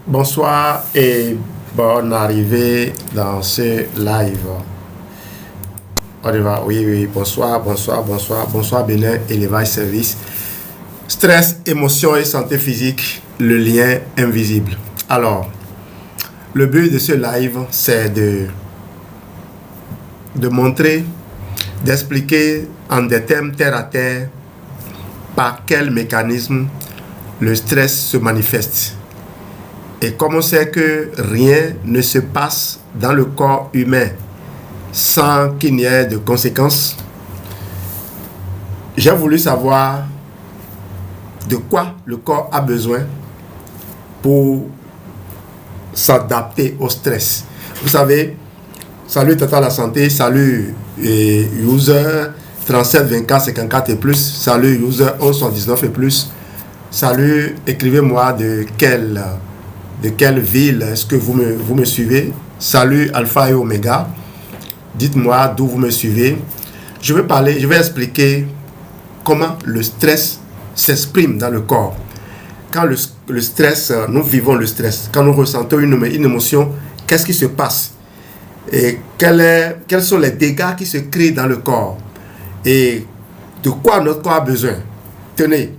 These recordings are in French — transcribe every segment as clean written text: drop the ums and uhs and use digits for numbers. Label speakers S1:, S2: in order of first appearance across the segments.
S1: Bonsoir et bonne arrivée dans ce live. On y va, oui, bonsoir Bénin, élevage service. Stress, émotion et santé physique, le lien invisible. Alors, le but de ce live, c'est de montrer, d'expliquer en des thèmes terre à terre par quel mécanisme le stress se manifeste. Et comme on sait que rien ne se passe dans le corps humain sans qu'il n'y ait de conséquences, j'ai voulu savoir de quoi le corps a besoin pour s'adapter au stress. Vous savez, salut Tata la santé, salut user 37 24 54 et plus, salut user 11 79 et plus, salut, écrivez-moi de quelle ville est-ce que vous me suivez. Salut Alpha et Oméga. Dites-moi d'où vous me suivez. Je vais expliquer comment le stress s'exprime dans le corps. Quand le stress, nous vivons le stress, quand nous ressentons une émotion, qu'est-ce qui se passe? Et quels sont les dégâts qui se créent dans le corps? Et de quoi notre corps a besoin? Tenez,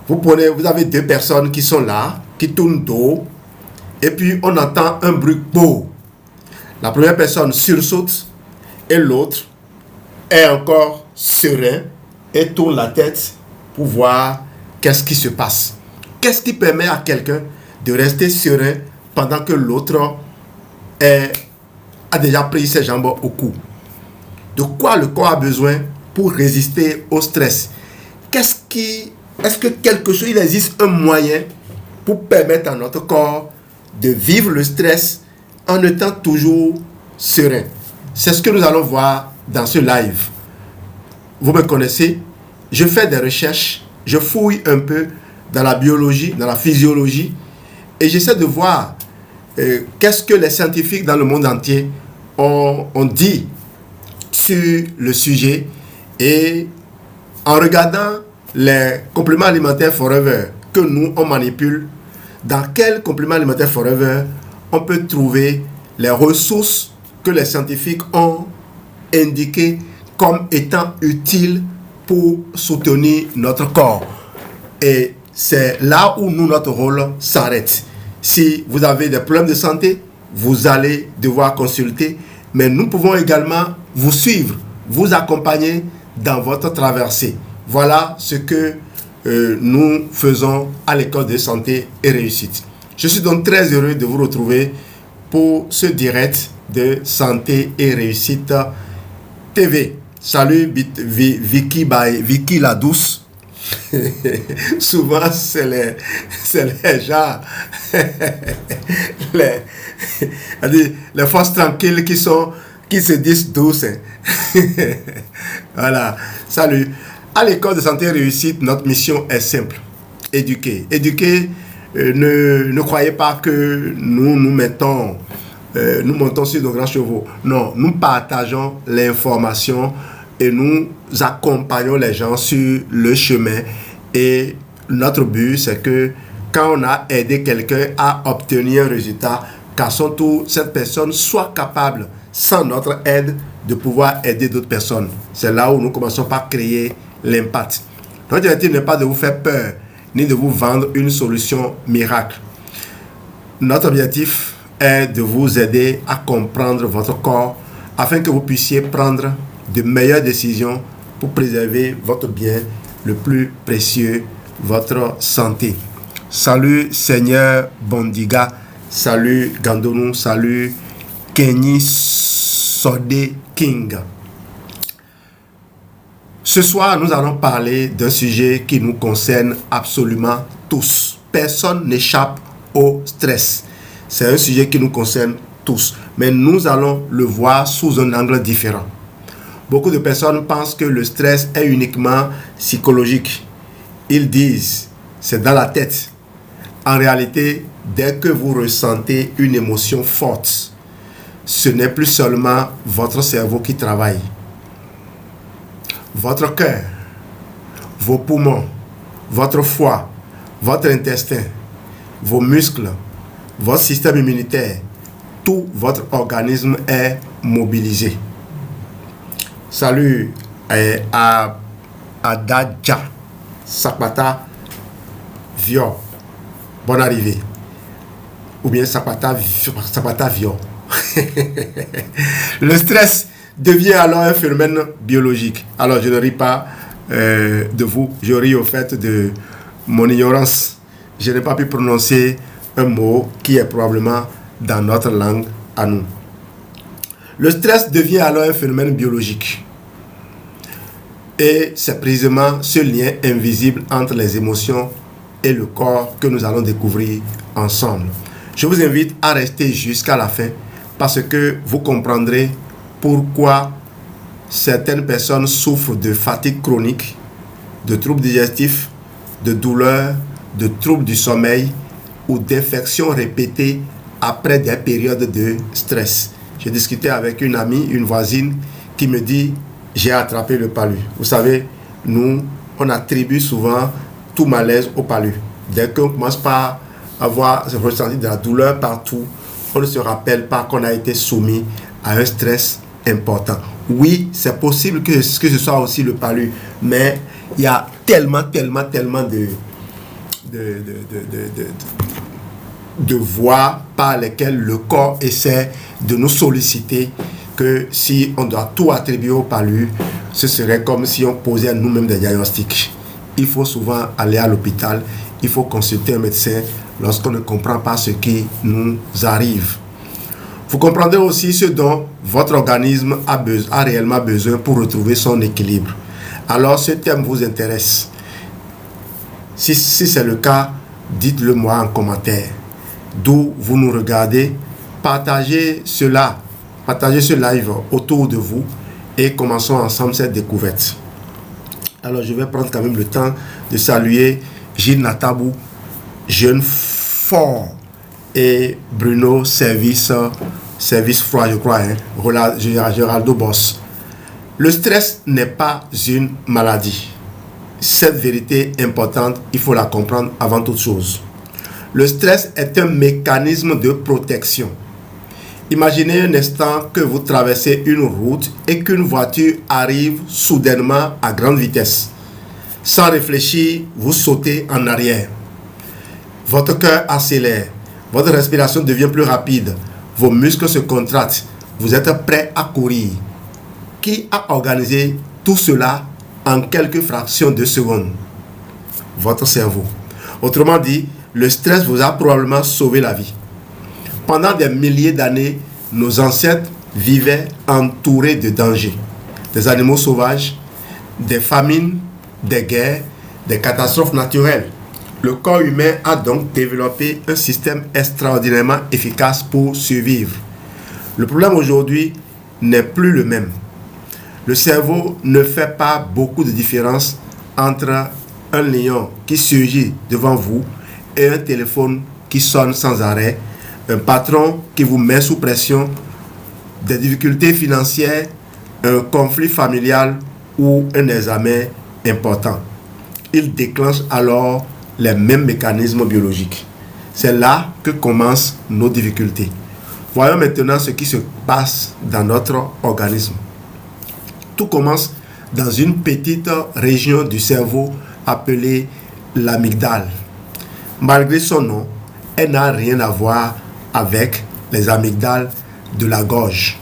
S1: vous avez deux personnes qui sont là, qui tournent dos, et puis on entend un bruit beau. La première personne sursaute et l'autre est encore serein et tourne la tête pour voir qu'est-ce qui se passe. Qu'est-ce qui permet à quelqu'un de rester serein pendant que l'autre a déjà pris ses jambes au cou? De quoi le corps a besoin pour résister au stress? Est-ce que il existe un moyen pour permettre à notre corps de vivre le stress en étant toujours serein? C'est ce que nous allons voir dans ce live. Vous me connaissez, je fais des recherches, je fouille un peu dans la biologie, dans la physiologie, et j'essaie de voir qu'est-ce que les scientifiques dans le monde entier ont dit sur le sujet. Et en regardant les compléments alimentaires Forever que nous on manipule, dans quel complément alimentaire Forever on peut trouver les ressources que les scientifiques ont indiquées comme étant utiles pour soutenir notre corps. Et c'est là où notre rôle s'arrête. Si vous avez des problèmes de santé, vous allez devoir consulter, mais nous pouvons également vous suivre, vous accompagner dans votre traversée. Voilà ce que nous faisons à l'école de santé et réussite. Je suis donc très heureux de vous retrouver pour ce direct de santé et réussite TV. Salut Vicky la douce. Souvent c'est les gens les forces tranquilles qui se disent douces. Voilà, salut. À l'école de santé et réussite, notre mission est simple: éduquer. Ne croyez pas que nous montons sur de grands chevaux. Non, nous partageons l'information et nous accompagnons les gens sur le chemin. Et notre but, c'est que quand on a aidé quelqu'un à obtenir un résultat, qu'à son tour, cette personne soit capable, sans notre aide, de pouvoir aider d'autres personnes. C'est là où nous commençons par créer l'impact. Notre objectif n'est pas de vous faire peur, ni de vous vendre une solution miracle. Notre objectif est de vous aider à comprendre votre corps afin que vous puissiez prendre de meilleures décisions pour préserver votre bien le plus précieux, votre santé. Salut Seigneur Bondiga, salut Gandonou, salut Kenny Sode King. Ce soir, nous allons parler d'un sujet qui nous concerne absolument tous. Personne n'échappe au stress. C'est un sujet qui nous concerne tous. Mais nous allons le voir sous un angle différent. Beaucoup de personnes pensent que le stress est uniquement psychologique. Ils disent, c'est dans la tête. En réalité, dès que vous ressentez une émotion forte, ce n'est plus seulement votre cerveau qui travaille. Votre cœur, vos poumons, votre foie, votre intestin, vos muscles, votre système immunitaire, tout votre organisme est mobilisé. Salut à Adadja Sapata Vio. Bonne arrivée. Ou bien Sapata Vio. Le stress devient alors un phénomène biologique. Alors je ne ris pas de vous, je ris au fait de mon ignorance. Je n'ai pas pu prononcer un mot qui est probablement dans notre langue à nous. Le stress devient alors un phénomène biologique. Et c'est précisément ce lien invisible entre les émotions et le corps que nous allons découvrir ensemble. Je vous invite à rester jusqu'à la fin parce que vous comprendrez pourquoi certaines personnes souffrent de fatigue chronique, de troubles digestifs, de douleurs, de troubles du sommeil ou d'infections répétées après des périodes de stress. J'ai discuté avec une amie, une voisine qui me dit « j'ai attrapé le palu ». Vous savez, nous, on attribue souvent tout malaise au palu. Dès qu'on commence par avoir ressenti de la douleur partout, on ne se rappelle pas qu'on a été soumis à un stress important. Oui, c'est possible que ce soit aussi le palu, mais il y a tellement de voies par lesquelles le corps essaie de nous solliciter que si on doit tout attribuer au palu, ce serait comme si on posait à nous-mêmes des diagnostics. Il faut souvent aller à l'hôpital, il faut consulter un médecin lorsqu'on ne comprend pas ce qui nous arrive. Vous comprendrez aussi ce dont votre organisme a réellement besoin pour retrouver son équilibre. Alors, ce thème vous intéresse. Si c'est le cas, dites-le moi en commentaire. D'où vous nous regardez, partagez ce live autour de vous et commençons ensemble cette découverte. Alors, je vais prendre quand même le temps de saluer Gilles Natabou, jeune fort, et Bruno Service Froid, je crois, Géraldo Boss. Le stress n'est pas une maladie. Cette vérité importante, il faut la comprendre avant toute chose. Le stress est un mécanisme de protection. Imaginez un instant que vous traversez une route et qu'une voiture arrive soudainement à grande vitesse. Sans réfléchir, vous sautez en arrière. Votre cœur accélère, votre respiration devient plus rapide, vos muscles se contractent, vous êtes prêt à courir. Qui a organisé tout cela en quelques fractions de secondes? Votre cerveau. Autrement dit, le stress vous a probablement sauvé la vie. Pendant des milliers d'années, nos ancêtres vivaient entourés de dangers. Des animaux sauvages, des famines, des guerres, des catastrophes naturelles. Le corps humain a donc développé un système extraordinairement efficace pour survivre. Le problème aujourd'hui n'est plus le même. Le cerveau ne fait pas beaucoup de différence entre un lion qui surgit devant vous et un téléphone qui sonne sans arrêt, un patron qui vous met sous pression, des difficultés financières, un conflit familial ou un examen important. Il déclenche alors les mêmes mécanismes biologiques. C'est là que commencent nos difficultés. Voyons maintenant ce qui se passe dans notre organisme. Tout commence dans une petite région du cerveau appelée l'amygdale. Malgré son nom, elle n'a rien à voir avec les amygdales de la gorge.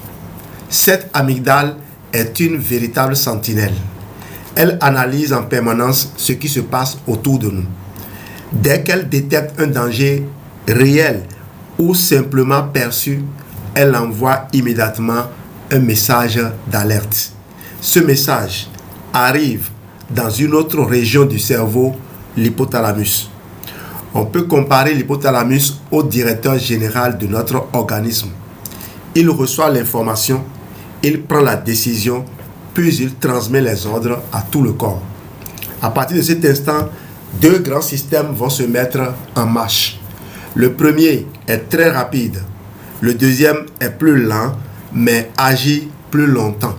S1: Cette amygdale est une véritable sentinelle. Elle analyse en permanence ce qui se passe autour de nous. Dès qu'elle détecte un danger réel ou simplement perçu, elle envoie immédiatement un message d'alerte. Ce message arrive dans une autre région du cerveau, l'hypothalamus. On peut comparer l'hypothalamus au directeur général de notre organisme. Il reçoit l'information, il prend la décision, puis il transmet les ordres à tout le corps. À partir de cet instant, deux grands systèmes vont se mettre en marche. Le premier est très rapide. Le deuxième est plus lent, mais agit plus longtemps.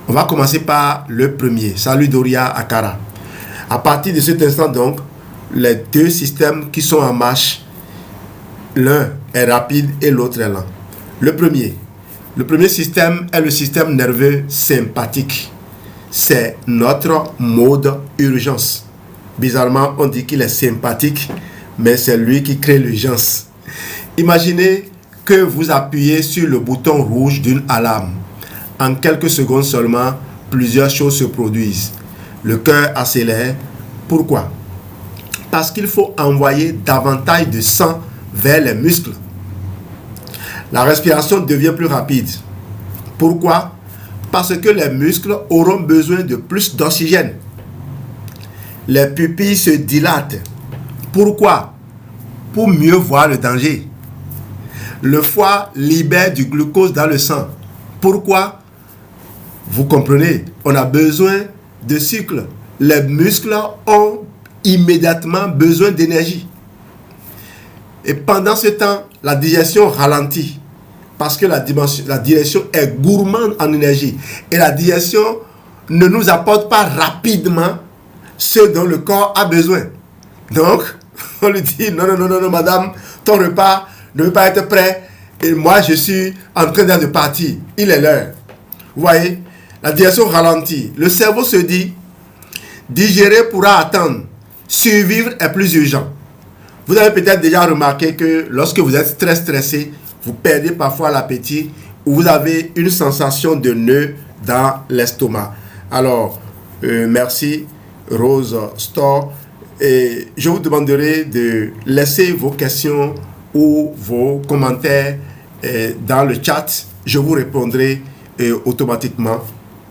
S1: On va commencer par le premier. Salut Doria Akara. À partir de cet instant donc, les deux systèmes qui sont en marche L'un est rapide et l'autre est lent. Le premier système est le système nerveux sympathique. C'est notre mode urgence. Bizarrement, on dit qu'il est sympathique, mais c'est lui qui crée l'urgence. Imaginez que vous appuyez sur le bouton rouge d'une alarme. En quelques secondes seulement, plusieurs choses se produisent. Le cœur accélère. Pourquoi? Parce qu'il faut envoyer davantage de sang vers les muscles. La respiration devient plus rapide. Pourquoi? Parce que les muscles auront besoin de plus d'oxygène. Les pupilles se dilatent. Pourquoi? Pour mieux voir le danger. Le foie libère du glucose dans le sang. Pourquoi? Vous comprenez, on a besoin de sucre. Les muscles ont immédiatement besoin d'énergie. Et pendant ce temps, la digestion ralentit. Parce que la digestion est gourmande en énergie. Et la digestion ne nous apporte pas rapidement ce dont le corps a besoin. Donc, on lui dit, non, madame, ton repas ne veut pas être prêt. Et moi, je suis en train de partir. Il est l'heure. Vous voyez, la digestion ralentit. Le cerveau se dit, digérer pourra attendre. Survivre est plus urgent. Vous avez peut-être déjà remarqué que lorsque vous êtes très stressé, vous perdez parfois l'appétit ou vous avez une sensation de nœud dans l'estomac. Alors, merci Rose Store. Et je vous demanderai de laisser vos questions ou vos commentaires dans le chat. Je vous répondrai automatiquement.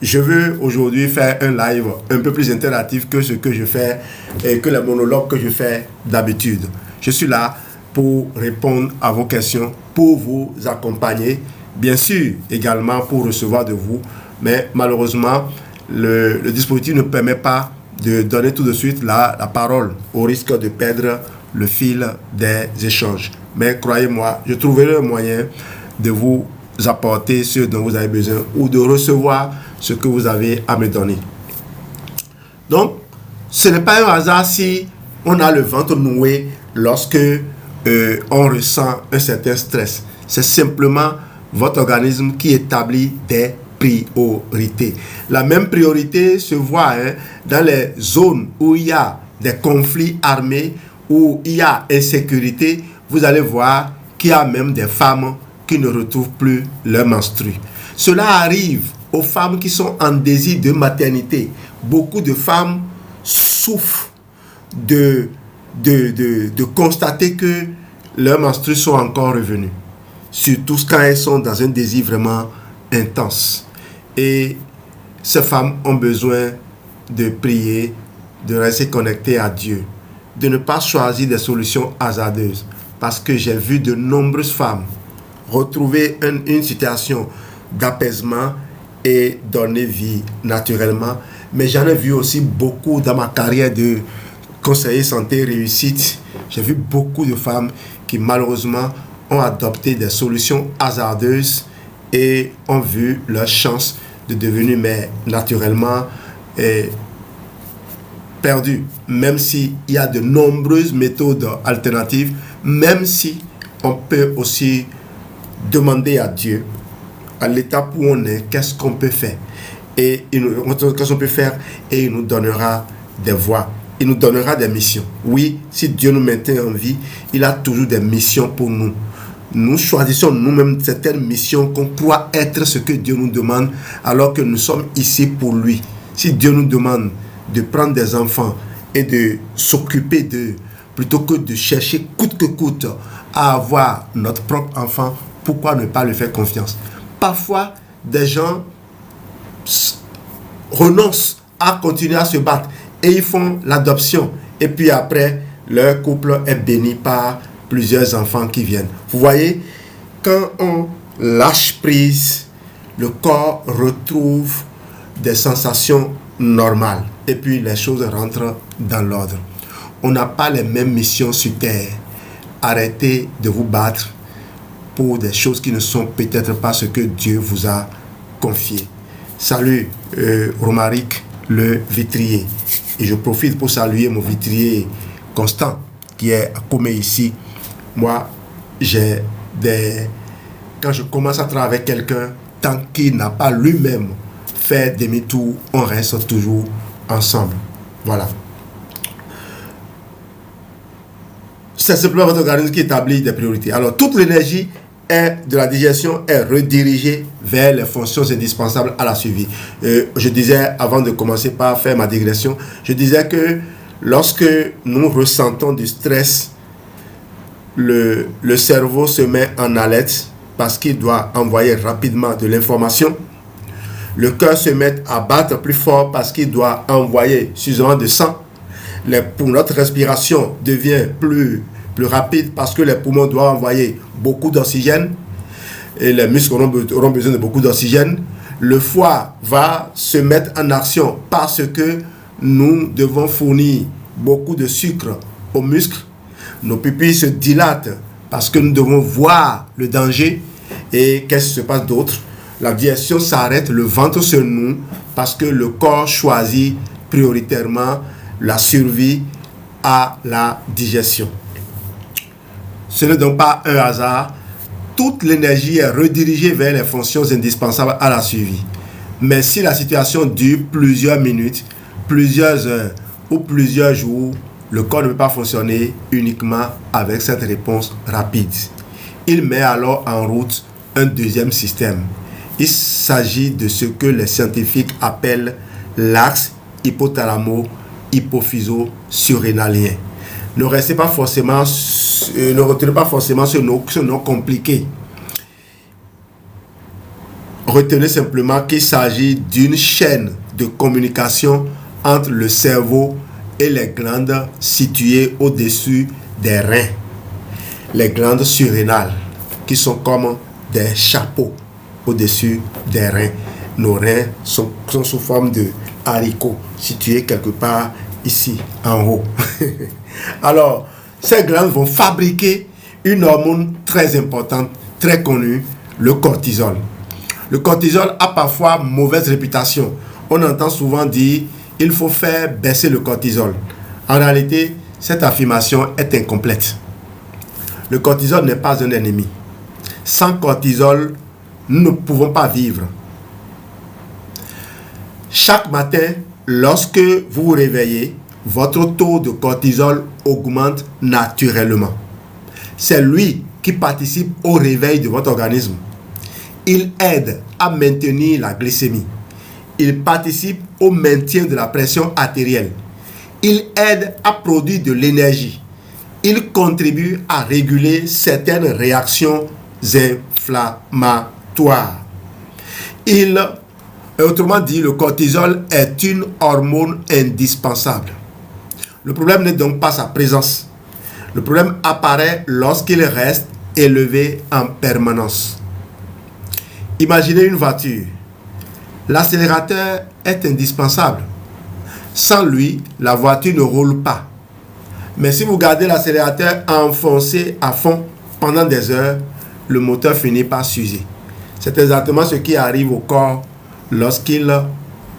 S1: Je veux aujourd'hui faire un live un peu plus interactif que ce que je fais et que les monologues que je fais d'habitude. Je suis là pour répondre à vos questions, pour vous accompagner, bien sûr également pour recevoir de vous, mais malheureusement le dispositif ne permet pas de donner tout de suite la parole au risque de perdre le fil des échanges. Mais croyez-moi, je trouverai un moyen de vous apporter ce dont vous avez besoin ou de recevoir ce que vous avez à me donner. Donc, ce n'est pas un hasard si on a le ventre noué lorsque on ressent un certain stress. C'est simplement votre organisme qui établit des priorités. La même priorité se voit dans les zones où il y a des conflits armés, où il y a insécurité. Vous allez voir qu'il y a même des femmes qui ne retrouvent plus leur menstru. Cela arrive aux femmes qui sont en désir de maternité. Beaucoup de femmes souffrent de constater que leurs menstrues sont encore revenus. Surtout quand elles sont dans un désir vraiment intense. Et ces femmes ont besoin de prier, de rester connectées à Dieu, de ne pas choisir des solutions hasardeuses. Parce que j'ai vu de nombreuses femmes retrouver une situation d'apaisement et donner vie naturellement. Mais j'en ai vu aussi beaucoup dans ma carrière de conseiller santé réussite. J'ai vu beaucoup de femmes qui malheureusement ont adopté des solutions hasardeuses et ont vu leur chance de devenir mère naturellement perdue. Même s'il y a de nombreuses méthodes alternatives, même si on peut aussi demander à Dieu, à l'étape où on est, qu'est-ce qu'on peut faire. Et qu'est-ce qu'on peut faire, et il nous donnera des voies. Il nous donnera des missions. Oui, si Dieu nous maintient en vie, il a toujours des missions pour nous. Nous choisissons nous-mêmes certaines missions qu'on croit être ce que Dieu nous demande, alors que nous sommes ici pour lui. Si Dieu nous demande de prendre des enfants et de s'occuper d'eux, plutôt que de chercher coûte que coûte à avoir notre propre enfant, pourquoi ne pas lui faire confiance? Parfois, des gens renoncent à continuer à se battre et ils font l'adoption. Et puis après, leur couple est béni par plusieurs enfants qui viennent. Vous voyez, quand on lâche prise, le corps retrouve des sensations normales. Et puis les choses rentrent dans l'ordre. On n'a pas les mêmes missions sur Terre. Arrêtez de vous battre pour des choses qui ne sont peut-être pas ce que Dieu vous a confié. Salut Romaric, le vitrier. Et je profite pour saluer mon vitrier Constant qui est à Comé ici. Moi, quand je commence à travailler avec quelqu'un, tant qu'il n'a pas lui-même fait demi-tour, on reste toujours ensemble. Voilà. C'est simplement votre organisme qui établit des priorités. Alors, toute l'énergie de la digestion est redirigée vers les fonctions indispensables à la survie. Je disais, avant de commencer par faire ma digression, je disais que lorsque nous ressentons du stress, le cerveau se met en alerte parce qu'il doit envoyer rapidement de l'information. Le cœur se met à battre plus fort parce qu'il doit envoyer suffisamment de sang. Notre respiration devient plus rapide parce que les poumons doivent envoyer beaucoup d'oxygène et les muscles auront besoin de beaucoup d'oxygène. Le foie va se mettre en action parce que nous devons fournir beaucoup de sucre aux muscles. Nos pupilles se dilatent parce que nous devons voir le danger. Et qu'est-ce qui se passe d'autre? La digestion s'arrête, le ventre se noue parce que le corps choisit prioritairement la survie à la digestion. Ce n'est donc pas un hasard. Toute l'énergie est redirigée vers les fonctions indispensables à la survie. Mais si la situation dure plusieurs minutes, plusieurs heures ou plusieurs jours, le corps ne peut pas fonctionner uniquement avec cette réponse rapide. Il met alors en route un deuxième système. Il s'agit de ce que les scientifiques appellent l'axe hypothalamo-hypophyso-surrénalien. Ne retenez pas forcément ce nom compliqué. Retenez simplement qu'il s'agit d'une chaîne de communication entre le cerveau et les glandes situées au-dessus des reins. Les glandes surrénales, qui sont comme des chapeaux au-dessus des reins. Nos reins sont sous forme de haricots, situés quelque part ici, en haut. Alors, ces glandes vont fabriquer une hormone très importante, très connue, le cortisol. Le cortisol a parfois mauvaise réputation. On entend souvent dire il faut faire baisser le cortisol. En réalité, cette affirmation est incomplète. Le cortisol n'est pas un ennemi. Sans cortisol, nous ne pouvons pas vivre. Chaque matin, lorsque vous vous réveillez, votre taux de cortisol augmente naturellement. C'est lui qui participe au réveil de votre organisme. Il aide à maintenir la glycémie. Il participe au maintien de la pression artérielle. Il aide à produire de l'énergie. Il contribue à réguler certaines réactions inflammatoires. Autrement dit, le cortisol est une hormone indispensable. Le problème n'est donc pas sa présence. Le problème apparaît lorsqu'il reste élevé en permanence. Imaginez une voiture. L'accélérateur est indispensable. Sans lui, la voiture ne roule pas. Mais si vous gardez l'accélérateur enfoncé à fond pendant des heures, le moteur finit par s'user. C'est exactement ce qui arrive au corps lorsqu'il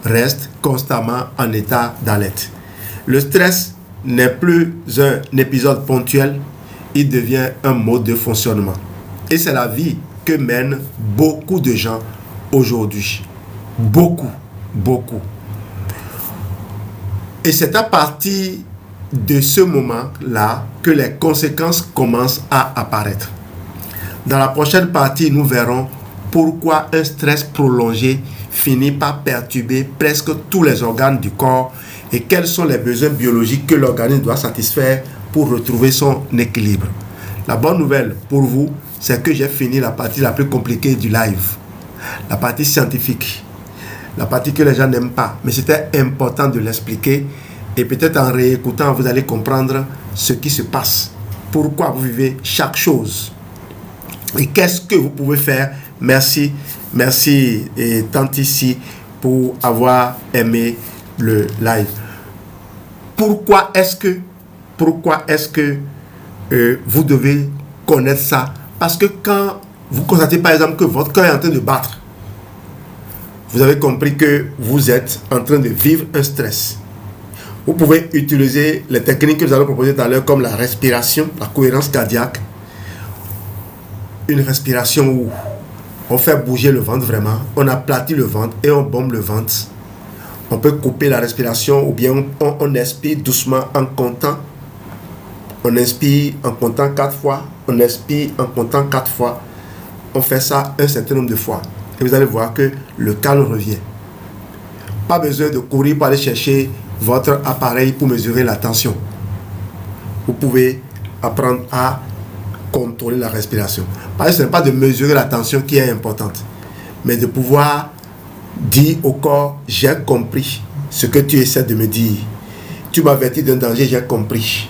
S1: reste constamment en état d'alerte. Le stress n'est plus un épisode ponctuel, il devient un mode de fonctionnement. Et c'est la vie que mènent beaucoup de gens aujourd'hui. Beaucoup. Et c'est à partir de ce moment-là que les conséquences commencent à apparaître. Dans la prochaine partie, nous verrons pourquoi un stress prolongé finit par perturber presque tous les organes du corps et quels sont les besoins biologiques que l'organisme doit satisfaire pour retrouver son équilibre. La bonne nouvelle pour vous, c'est que j'ai fini la partie la plus compliquée du live, la partie scientifique, la partie que les gens n'aiment pas, mais c'était important de l'expliquer et peut-être en réécoutant, vous allez comprendre ce qui se passe, pourquoi vous vivez chaque chose et qu'est-ce que vous pouvez faire. Merci et tant ici pour avoir aimé le live. Pourquoi est-ce que vous devez connaître ça? Parce que quand vous constatez par exemple que votre cœur est en train de battre, vous avez compris que vous êtes en train de vivre un stress. Vous pouvez utiliser les techniques que nous allons proposer tout à l'heure comme la respiration, la cohérence cardiaque, une respiration où on fait bouger le ventre vraiment, on aplatit le ventre et on bombe le ventre. On peut couper la respiration ou bien on expire doucement en comptant. On inspire en comptant 4 fois, on expire en comptant 4 fois. On fait ça un certain nombre de fois. Et vous allez voir que le calme revient. Pas besoin de courir pour aller chercher votre appareil pour mesurer la tension. Vous pouvez apprendre à contrôler la respiration. Parce que ce n'est pas de mesurer la tension qui est importante, mais de pouvoir dire au corps, j'ai compris ce que tu essaies de me dire. Tu m'avertis d'un danger, j'ai compris.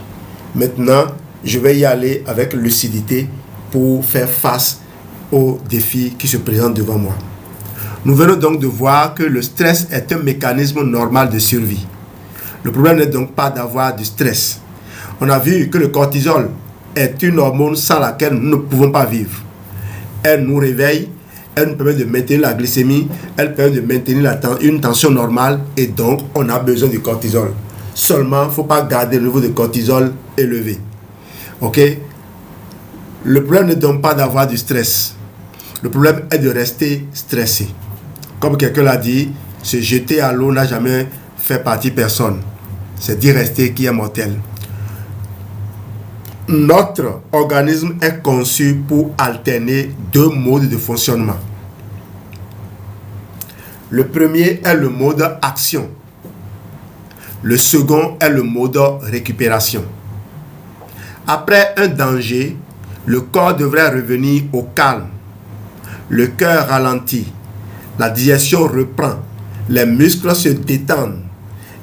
S1: Maintenant, je vais y aller avec lucidité pour faire face aux défis qui se présentent devant moi. Nous venons donc de voir que le stress est un mécanisme normal de survie. Le problème n'est donc pas d'avoir du stress. On a vu que le cortisol est une hormone sans laquelle nous ne pouvons pas vivre. Elle nous réveille, elle nous permet de maintenir la glycémie, elle permet de maintenir une tension normale et donc on a besoin du cortisol. Seulement, il ne faut pas garder le niveau de cortisol élevé. Ok? Le problème n'est donc pas d'avoir du stress. Le problème est de rester stressé. Comme quelqu'un l'a dit, se jeter à l'eau n'a jamais fait partie personne. C'est d'y rester qui est mortel. Notre organisme est conçu pour alterner 2 modes de fonctionnement. Le premier est le mode action. Le second est le mode récupération. Après un danger, le corps devrait revenir au calme. Le cœur ralentit, la digestion reprend, les muscles se détendent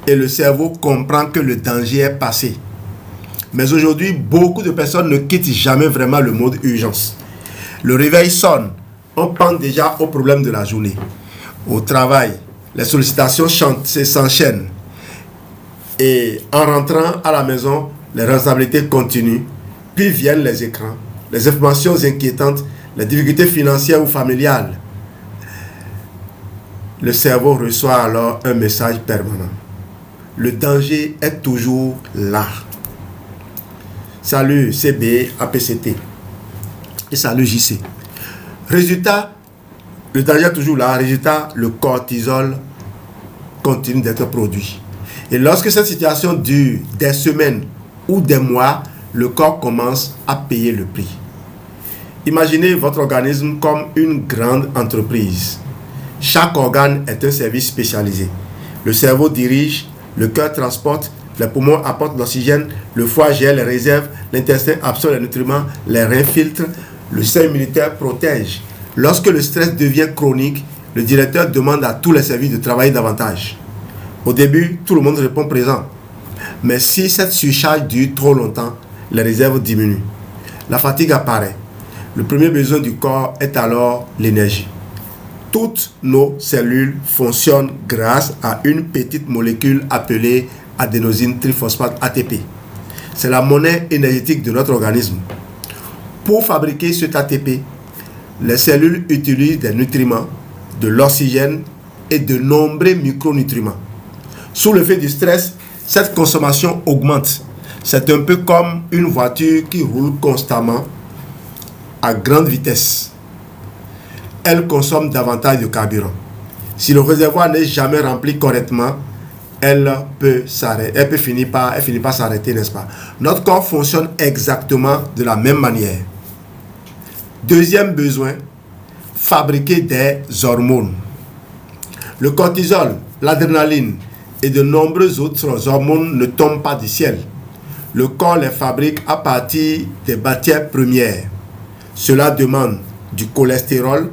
S1: et le cerveau comprend que le danger est passé. Mais aujourd'hui, beaucoup de personnes ne quittent jamais vraiment le mode urgence. Le réveil sonne, on pense déjà au problème de la journée. Au travail, les sollicitations s'enchaînent. Et en rentrant à la maison, les responsabilités continuent. Puis viennent les écrans, les informations inquiétantes, les difficultés financières ou familiales. Le cerveau reçoit alors un message permanent. Le danger est toujours là. Salut CB, APCT. Et salut JC. Résultat, le danger est toujours là. Résultat, le cortisol continue d'être produit. Et lorsque cette situation dure des semaines ou des mois, le corps commence à payer le prix. Imaginez votre organisme comme une grande entreprise. Chaque organe est un service spécialisé. Le cerveau dirige, le cœur transporte, les poumons apportent l'oxygène, le foie gère les réserves, l'intestin absorbe les nutriments, les reins filtrent, le système immunitaire protège. Lorsque le stress devient chronique, le directeur demande à tous les services de travailler davantage. Au début, tout le monde répond présent. Mais si cette surcharge dure trop longtemps, les réserves diminuent. La fatigue apparaît. Le premier besoin du corps est alors l'énergie. Toutes nos cellules fonctionnent grâce à une petite molécule appelée adénosine triphosphate ATP. C'est la monnaie énergétique de notre organisme. Pour fabriquer cet ATP, les cellules utilisent des nutriments, de l'oxygène et de nombreux micronutriments. Sous l'effet du stress, cette consommation augmente. C'est un peu comme une voiture qui roule constamment à grande vitesse. Elle consomme davantage de carburant. Si le réservoir n'est jamais rempli correctement, elle finit par s'arrêter, n'est-ce pas? Notre corps fonctionne exactement de la même manière. Deuxième besoin, fabriquer des hormones. Le cortisol, l'adrénaline et de nombreuses autres hormones ne tombent pas du ciel. Le corps les fabrique à partir des matières premières. Cela demande du cholestérol,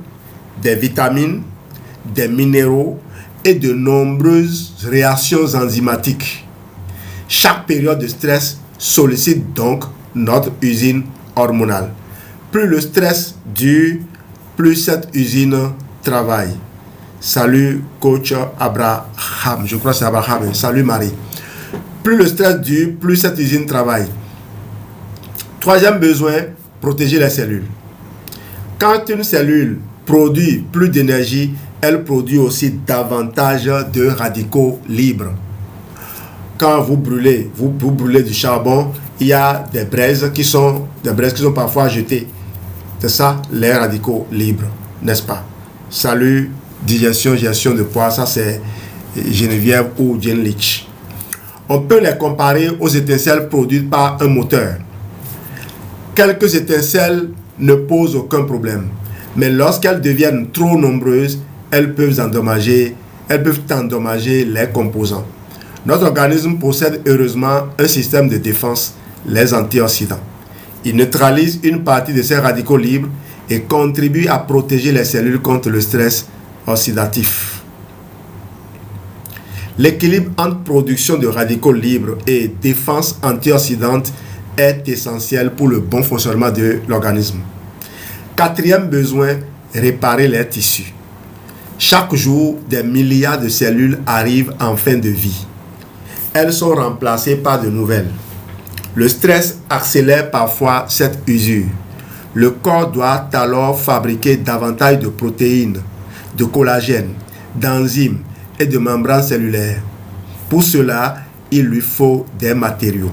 S1: des vitamines, des minéraux et de nombreuses réactions enzymatiques. Chaque période de stress sollicite donc notre usine hormonale. Plus le stress dure, plus cette usine travaille. Salut coach Abraham, je crois que c'est Abraham. Salut Marie. Plus le stress dure, plus cette usine travaille. Troisième besoin, protéger les cellules. Quand une cellule produit plus d'énergie, elle produit aussi davantage de radicaux libres. Quand vous brûlez du charbon, il y a des braises qui sont parfois jetées. C'est ça, les radicaux libres, n'est-ce pas? Salut, digestion, gestion de poids, ça c'est Geneviève ou Jen Leach. On peut les comparer aux étincelles produites par un moteur. Quelques étincelles ne posent aucun problème, mais lorsqu'elles deviennent trop nombreuses, elles peuvent endommager les composants. Notre organisme possède heureusement un système de défense, les antioxydants. Il neutralise une partie de ces radicaux libres et contribue à protéger les cellules contre le stress oxydatif. L'équilibre entre production de radicaux libres et défense antioxydante est essentiel pour le bon fonctionnement de l'organisme. Quatrième besoin, réparer les tissus. Chaque jour, des milliards de cellules arrivent en fin de vie. Elles sont remplacées par de nouvelles. Le stress accélère parfois cette usure. Le corps doit alors fabriquer davantage de protéines, de collagène, d'enzymes et de membranes cellulaires. Pour cela, il lui faut des matériaux.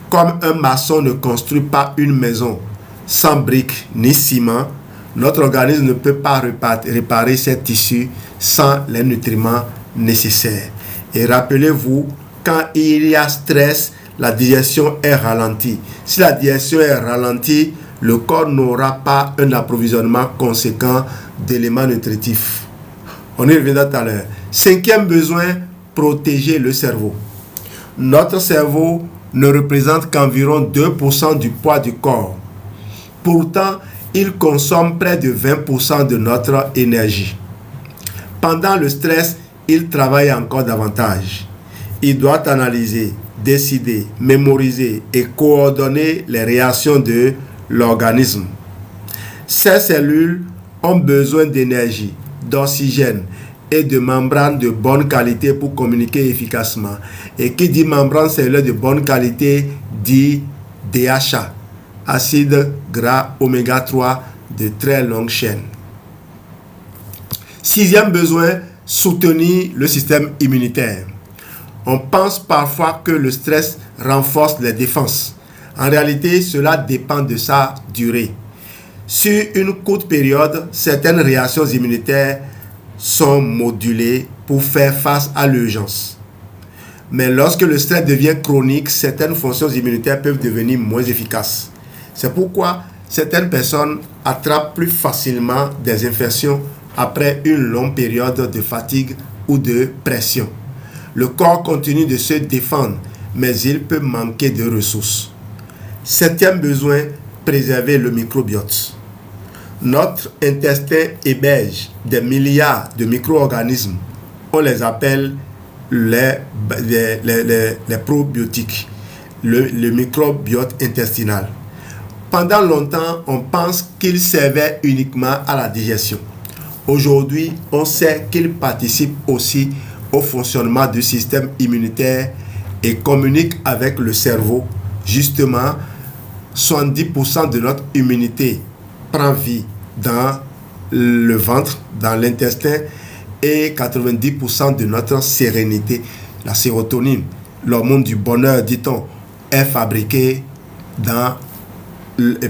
S1: Comme un maçon ne construit pas une maison sans briques ni ciment, notre organisme ne peut pas réparer ces tissus sans les nutriments nécessaires. Et rappelez-vous, quand il y a stress, la digestion est ralentie. Si la digestion est ralentie, le corps n'aura pas un approvisionnement conséquent d'éléments nutritifs. On y reviendra tout à l'heure. Cinquième besoin, protéger le cerveau. Notre cerveau ne représente qu'environ 2% du poids du corps. Pourtant, il consomme près de 20% de notre énergie. Pendant le stress, il travaille encore davantage. Il doit analyser, décider, mémoriser et coordonner les réactions de l'organisme. Ces cellules ont besoin d'énergie, d'oxygène et de membranes de bonne qualité pour communiquer efficacement. Et qui dit membrane cellulaire de bonne qualité dit DHA, acide gras oméga 3 de très longue chaîne. Sixième besoin, soutenir le système immunitaire. On pense parfois que le stress renforce les défenses. En réalité, cela dépend de sa durée. Sur une courte période, certaines réactions immunitaires sont modulées pour faire face à l'urgence. Mais lorsque le stress devient chronique, certaines fonctions immunitaires peuvent devenir moins efficaces. C'est pourquoi certaines personnes attrapent plus facilement des infections après une longue période de fatigue ou de pression. Le corps continue de se défendre, mais il peut manquer de ressources. Septième besoin, préserver le microbiote. Notre intestin héberge des milliards de micro-organismes. On les appelle les probiotiques, le microbiote intestinal. Pendant longtemps, on pense qu'il servait uniquement à la digestion. Aujourd'hui, on sait qu'il participe aussi au fonctionnement du système immunitaire et communique avec le cerveau. Justement, 70% de notre immunité prend vie dans le ventre, dans l'intestin, et 90% de notre sérénité, la sérotonine, l'hormone du bonheur, dit-on, est fabriquée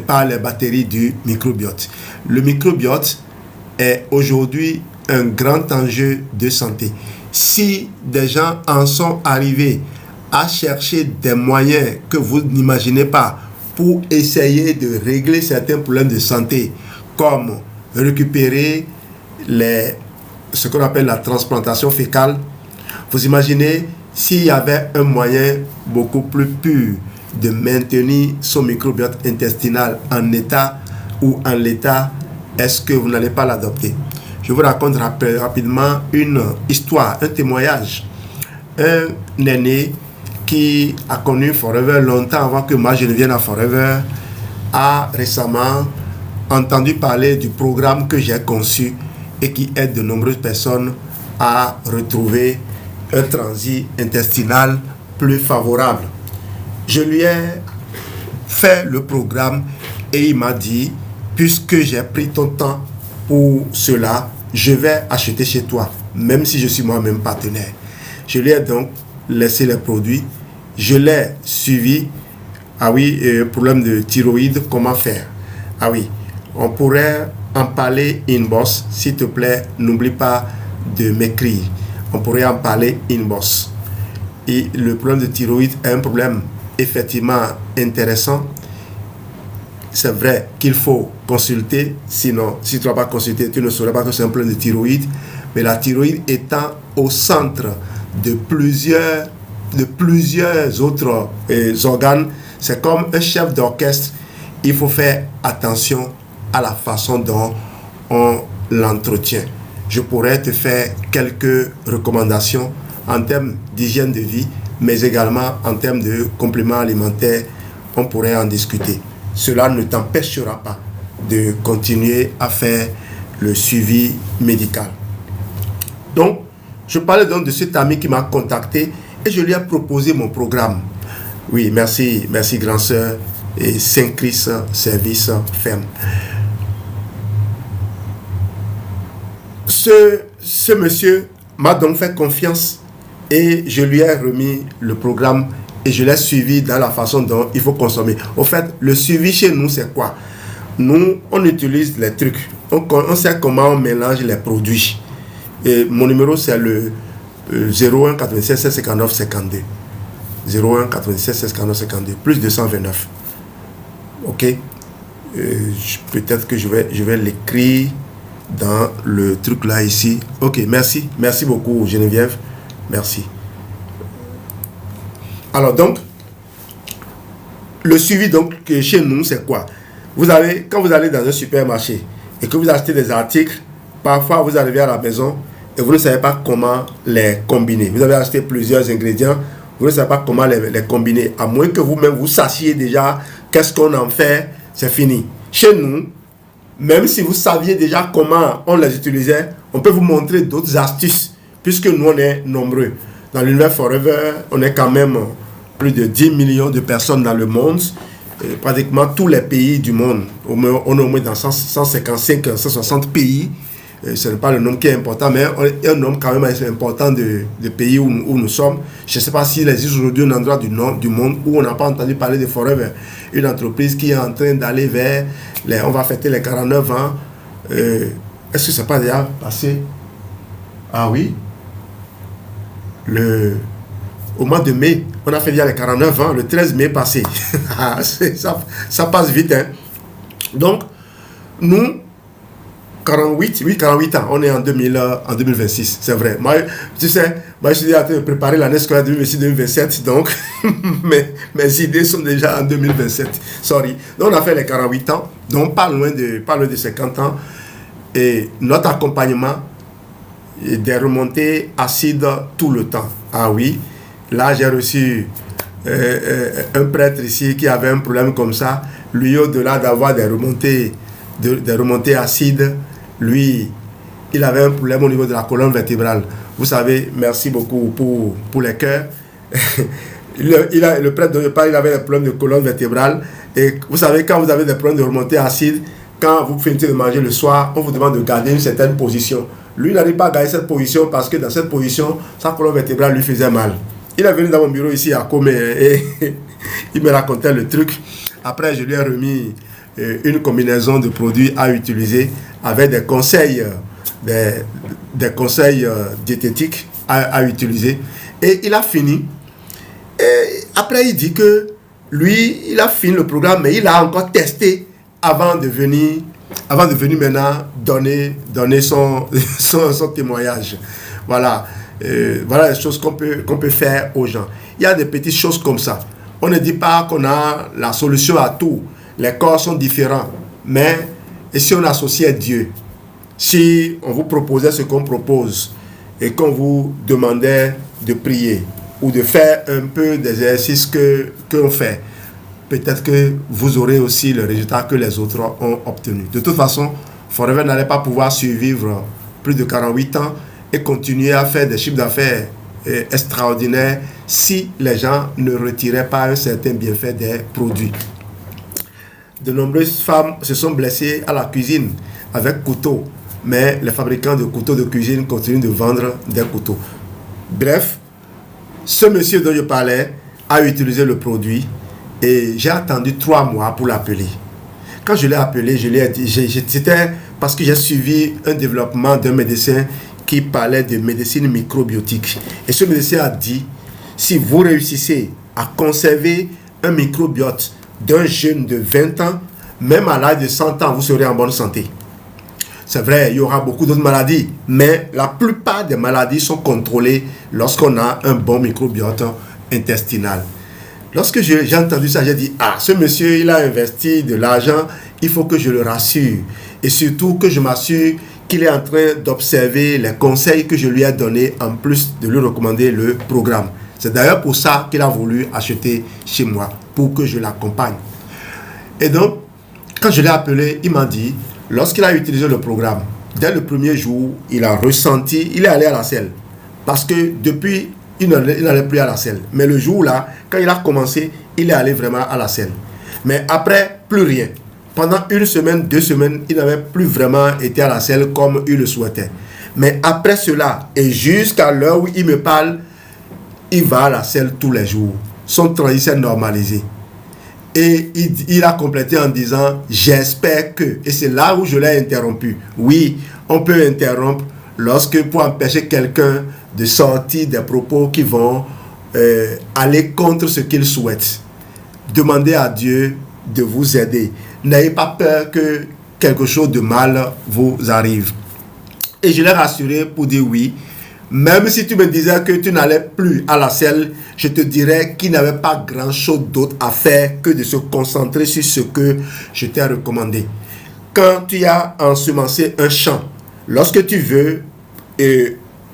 S1: par les batteries du microbiote. Le microbiote est aujourd'hui un grand enjeu de santé. Si des gens en sont arrivés à chercher des moyens que vous n'imaginez pas pour essayer de régler certains problèmes de santé, comme récupérer ce qu'on appelle la transplantation fécale, vous imaginez s'il y avait un moyen beaucoup plus pur de maintenir son microbiote intestinal en état ou en l'état, est-ce que vous n'allez pas l'adopter? Je vous raconte rapidement une histoire, un témoignage. Un aîné qui a connu Forever longtemps avant que moi je ne vienne à Forever a récemment entendu parler du programme que j'ai conçu et qui aide de nombreuses personnes à retrouver un transit intestinal plus favorable. Je lui ai fait le programme et il m'a dit, puisque j'ai pris ton temps pour cela, je vais acheter chez toi, même si je suis moi-même partenaire. Je lui ai donc laissé les produits, je l'ai suivi. Ah oui, problème de thyroïde, comment faire? Ah oui, On pourrait en parler inbox. S'il te plaît, n'oublie pas de m'écrire. On pourrait en parler inbox. Et le problème de thyroïde est un problème effectivement intéressant. C'est vrai qu'il faut consulter, sinon, si tu n'as pas consulté, tu ne saurais pas que c'est un problème de thyroïde. Mais la thyroïde étant au centre de plusieurs autres organes, c'est comme un chef d'orchestre. Il faut faire attention à la façon dont on l'entretient. Je pourrais te faire quelques recommandations en termes d'hygiène de vie, mais également en termes de compléments alimentaires. On pourrait en discuter. Cela ne t'empêchera pas de continuer à faire le suivi médical. Donc, je parlais donc de cet ami qui m'a contacté et je lui ai proposé mon programme. Oui, merci grand sœur et Saint-Christ Service Ferme. Ce monsieur m'a donc fait confiance et je lui ai remis le programme et je l'ai suivi dans la façon dont il faut consommer. Au fait, le suivi chez nous, c'est quoi? Nous, on utilise les trucs. On sait comment on mélange les produits. Et mon numéro, c'est le 01 96 16 59 52. 01 96 16 59 52, plus 229. Ok? Peut-être que je vais l'écrire dans le truc là ici. Ok, merci. Merci beaucoup, Geneviève. Merci. Alors donc, le suivi donc chez nous, c'est quoi? Quand vous allez dans un supermarché et que vous achetez des articles, parfois vous arrivez à la maison et vous ne savez pas comment les combiner. Vous avez acheté plusieurs ingrédients, vous ne savez pas comment les combiner. À moins que vous-même vous sachiez déjà qu'est-ce qu'on en fait, c'est fini. Chez nous, même si vous saviez déjà comment on les utilisait, on peut vous montrer d'autres astuces, puisque nous, on est nombreux. Dans l'univers Forever, on est quand même plus de 10 millions de personnes dans le monde, pratiquement tous les pays du monde. On est au moins dans 155, 160 pays. Ce n'est pas le nombre qui est important, mais un nombre quand même assez important de pays où nous sommes. Je ne sais pas s'il existe aujourd'hui un endroit du monde où on n'a pas entendu parler de Forever. Une entreprise qui est en train d'aller vers, on va fêter les 49 ans. Est-ce que ça n'est pas déjà passé? Ah oui. Au mois de mai, on a fait déjà les 49 ans, le 13 mai passé. ça passe vite. Hein? Donc, nous, 48 ans, on est en 2026, c'est vrai. Moi, tu sais, je suis en train de préparer l'année scolaire 2026-2027, donc mes idées sont déjà en 2027. Sorry. Donc, on a fait les 48 ans, donc pas loin de 50 ans. Et notre accompagnement, des remontées acides tout le temps. Ah oui, là j'ai reçu un prêtre ici qui avait un problème comme ça. Lui, au-delà d'avoir des remontées acides, lui, il avait un problème au niveau de la colonne vertébrale. Vous savez, merci beaucoup pour les cœurs. Le prêtre dont je parle, il avait des problèmes de colonne vertébrale. Et vous savez, quand vous avez des problèmes de remontée acide, quand vous finissez de manger le soir, on vous demande de garder une certaine position. Lui, il n'arrive pas à garder cette position parce que dans cette position, sa colonne vertébrale lui faisait mal. Il est venu dans mon bureau ici à Comé et il me racontait le truc. Après, je lui ai remis une combinaison de produits à utiliser avec des conseils, des conseils diététiques à utiliser. Et il a fini. Et après, il dit que lui, il a fini le programme, mais il a encore testé avant de venir maintenant donner son témoignage. Voilà. Voilà les choses qu'on peut faire aux gens. Il y a des petites choses comme ça. On ne dit pas qu'on a la solution à tout. Les corps sont différents. Mais si on associait Dieu, si on vous proposait ce qu'on propose et qu'on vous demandait de prier ou de faire un peu d'exercice qu'on fait, peut-être que vous aurez aussi le résultat que les autres ont obtenu. De toute façon, Forever n'allait pas pouvoir survivre plus de 48 ans et continuer à faire des chiffres d'affaires extraordinaires si les gens ne retiraient pas un certain bienfait des produits. De nombreuses femmes se sont blessées à la cuisine avec couteau, mais les fabricants de couteaux de cuisine continuent de vendre des couteaux. Bref, ce monsieur dont je parlais a utilisé le produit et j'ai attendu 3 mois pour l'appeler. quand je l'ai appelé, je lui ai dit, c'était parce que j'ai suivi un développement d'un médecin qui parlait de médecine microbiotique. Et ce médecin a dit, si vous réussissez à conserver un microbiote d'un jeune de 20 ans, même à l'âge de 100 ans, vous serez en bonne santé. C'est vrai, il y aura beaucoup d'autres maladies, mais la plupart des maladies sont contrôlées lorsqu'on a un bon microbiote intestinal. Lorsque j'ai entendu ça, j'ai dit, ce monsieur, il a investi de l'argent, il faut que je le rassure. Et surtout que je m'assure qu'il est en train d'observer les conseils que je lui ai donnés, en plus de lui recommander le programme. C'est d'ailleurs pour ça qu'il a voulu acheter chez moi, pour que je l'accompagne. Et donc, quand je l'ai appelé, il m'a dit, lorsqu'il a utilisé le programme, dès le premier jour, il a ressenti, il est allé à la selle. Parce que depuis, il n'allait plus à la selle. Mais le jour-là, quand il a commencé, il est allé vraiment à la selle. Mais après, plus rien. Pendant une semaine, 2 semaines, il n'avait plus vraiment été à la selle comme il le souhaitait. Mais après cela, et jusqu'à l'heure où il me parle, il va à la selle tous les jours. Son transit s'est normalisé. Et il a complété en disant, j'espère que, et c'est là où je l'ai interrompu. Oui, on peut interrompre lorsque pour empêcher quelqu'un de sortir des propos qui vont aller contre ce qu'il souhaite. Demandez à Dieu de vous aider. N'ayez pas peur que quelque chose de mal vous arrive. Et je l'ai rassuré pour dire oui. Même si tu me disais que tu n'allais plus à la selle, je te dirais qu'il n'avait pas grand-chose d'autre à faire que de se concentrer sur ce que je t'ai recommandé. Quand tu as ensemencé un champ, lorsque tu veux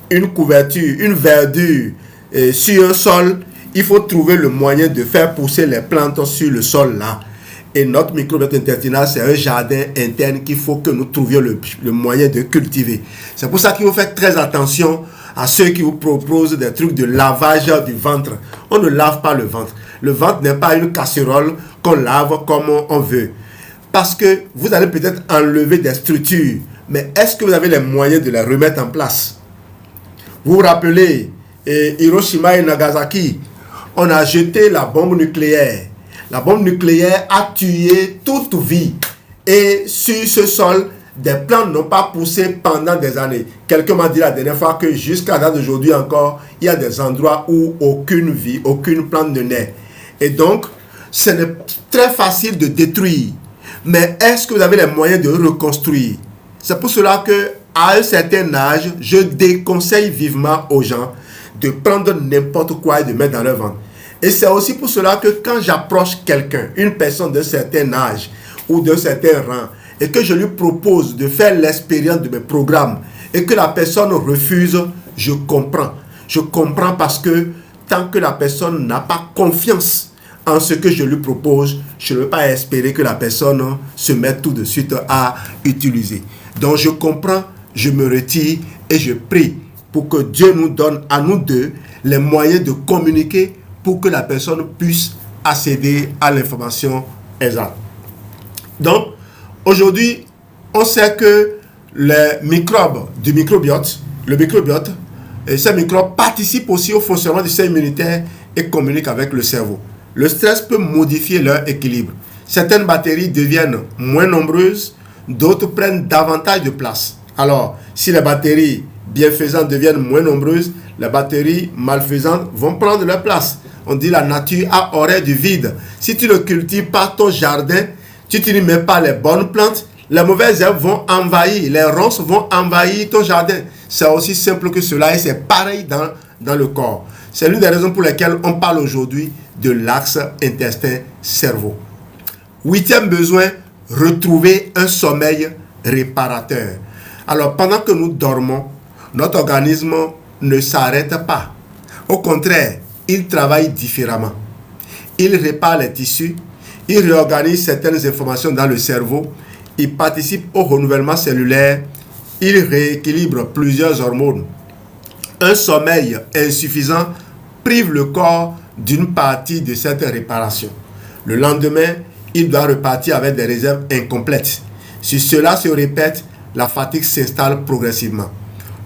S1: une couverture, une verdure sur un sol, il faut trouver le moyen de faire pousser les plantes sur le sol là. Et notre microbiote intestinal, c'est un jardin interne qu'il faut que nous trouvions le moyen de cultiver. C'est pour ça qu'il faut faire très attention à ceux qui vous proposent des trucs de lavage du ventre. On ne lave pas le ventre. Le ventre n'est pas une casserole qu'on lave comme on veut. Parce que vous allez peut-être enlever des structures, mais est-ce que vous avez les moyens de les remettre en place? Vous vous rappelez, Hiroshima et Nagasaki, on a jeté la bombe nucléaire. La bombe nucléaire a tué toute vie. Et sur ce sol, des plantes n'ont pas poussé pendant des années. Quelqu'un m'a dit la dernière fois que jusqu'à date d'aujourd'hui encore, il y a des endroits où aucune vie, aucune plante ne naît. Et donc, c'est très facile de détruire. Mais est-ce que vous avez les moyens de reconstruire? C'est pour cela que, à un certain âge, je déconseille vivement aux gens de prendre n'importe quoi et de mettre dans leur ventre. Et c'est aussi pour cela que quand j'approche quelqu'un, une personne d'un certain âge ou d'un certain rang, et que je lui propose de faire l'expérience de mes programmes, et que la personne refuse, je comprends. Je comprends parce que tant que la personne n'a pas confiance en ce que je lui propose, je ne peux pas espérer que la personne se mette tout de suite à utiliser. Donc je comprends, je me retire et je prie pour que Dieu nous donne à nous deux les moyens de communiquer pour que la personne puisse accéder à l'information exacte. Donc, aujourd'hui, on sait que les microbes du microbiote, le microbiote, ces microbes participent aussi au fonctionnement du système immunitaire et communiquent avec le cerveau. Le stress peut modifier leur équilibre. Certaines bactéries deviennent moins nombreuses, d'autres prennent davantage de place. Alors, si les bactéries bienfaisantes deviennent moins nombreuses, les bactéries malfaisantes vont prendre leur place. On dit la nature a horreur du vide. Si tu ne cultives pas ton jardin, si tu n'y mets pas les bonnes plantes, les mauvaises herbes vont envahir, les ronces vont envahir ton jardin. C'est aussi simple que cela et c'est pareil dans le corps. C'est l'une des raisons pour lesquelles on parle aujourd'hui de l'axe intestin-cerveau. 8e besoin, retrouver un sommeil réparateur. Alors pendant que nous dormons, notre organisme ne s'arrête pas. Au contraire, il travaille différemment. Il répare les tissus, il réorganise certaines informations dans le cerveau, il participe au renouvellement cellulaire, il rééquilibre plusieurs hormones. Un sommeil insuffisant prive le corps d'une partie de cette réparation. Le lendemain, il doit repartir avec des réserves incomplètes. Si cela se répète, la fatigue s'installe progressivement.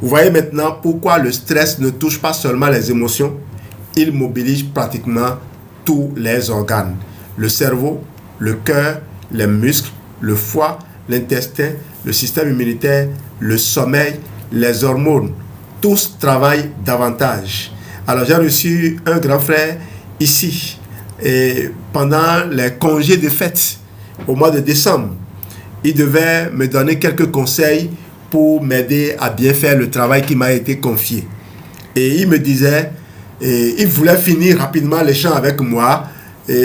S1: Vous voyez maintenant pourquoi le stress ne touche pas seulement les émotions, il mobilise pratiquement tous les organes. Le cerveau, le cœur, les muscles, le foie, l'intestin, le système immunitaire, le sommeil, les hormones. Tous travaillent davantage. Alors j'ai reçu un grand frère ici et pendant les congés de fête au mois de décembre. Il devait me donner quelques conseils pour m'aider à bien faire le travail qui m'a été confié. Et il me disait, il voulait finir rapidement les chants avec moi,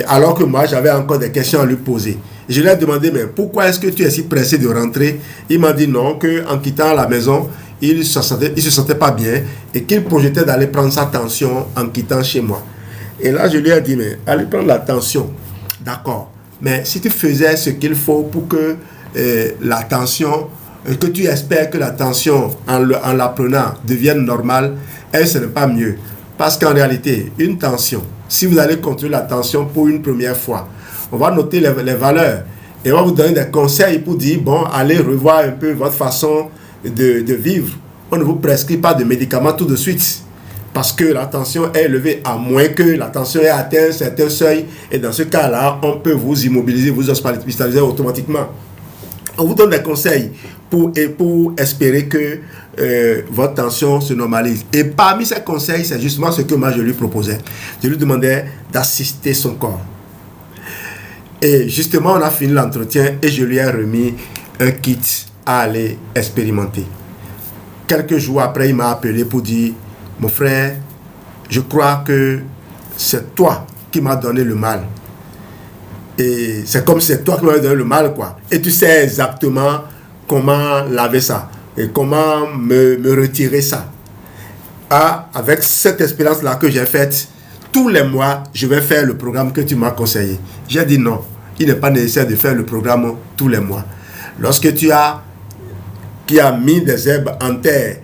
S1: alors que moi j'avais encore des questions à lui poser. Je lui ai demandé, mais pourquoi est-ce que tu es si pressé de rentrer? Il m'a dit non, qu'en quittant la maison, il se sentait pas bien et qu'il projetait d'aller prendre sa tension en quittant chez moi. Et là, je lui ai dit, mais allez prendre la tension, d'accord. Mais si tu faisais ce qu'il faut pour que la tension, que tu espères que la tension, en la prenant, devienne normale, ce n'est pas mieux. Parce qu'en réalité, une tension, si vous allez contrôler la tension pour une première fois, on va noter les valeurs et on va vous donner des conseils pour dire, bon, allez revoir un peu votre façon de vivre. On ne vous prescrit pas de médicaments tout de suite parce que la tension est élevée, à moins que la tension ait atteint un certain seuil, et dans ce cas-là, on peut vous immobiliser, vous hospitaliser automatiquement. On vous donne des conseils pour espérer que votre tension se normalise. Et parmi ces conseils, c'est justement ce que moi je lui proposais. Je lui demandais d'assister son corps. Et justement, on a fini l'entretien et je lui ai remis un kit à aller expérimenter. Quelques jours après, il m'a appelé pour dire, mon frère, je crois que c'est toi qui m'as donné le mal. Et c'est comme si c'est toi qui m'as donné le mal, quoi. Et tu sais exactement comment laver ça et comment me retirer ça. Avec cette expérience-là que j'ai faite, tous les mois, je vais faire le programme que tu m'as conseillé. J'ai dit non, il n'est pas nécessaire de faire le programme tous les mois. Lorsque tu as mis des herbes en terre,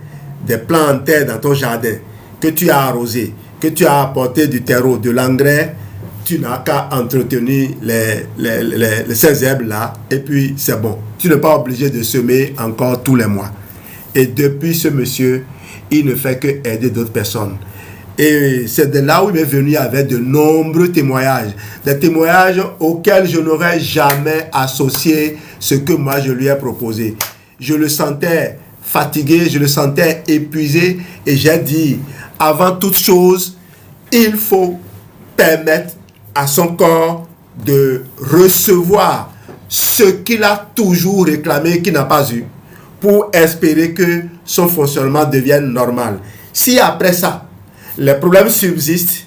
S1: des plants en terre dans ton jardin, que tu as arrosé, que tu as apporté du terreau, de l'engrais, tu n'as qu'à entretenir ces herbes-là et puis c'est bon. Tu n'es pas obligé de semer encore tous les mois. Et depuis ce monsieur, il ne fait que aider d'autres personnes. Et c'est de là où il est venu avec de nombreux témoignages. Des témoignages auxquels je n'aurais jamais associé ce que moi je lui ai proposé. Je le sentais fatigué, je le sentais épuisé et j'ai dit, avant toute chose, il faut permettre à son corps de recevoir ce qu'il a toujours réclamé, qu'il n'a pas eu, pour espérer que son fonctionnement devienne normal. Si après ça, les problèmes subsistent,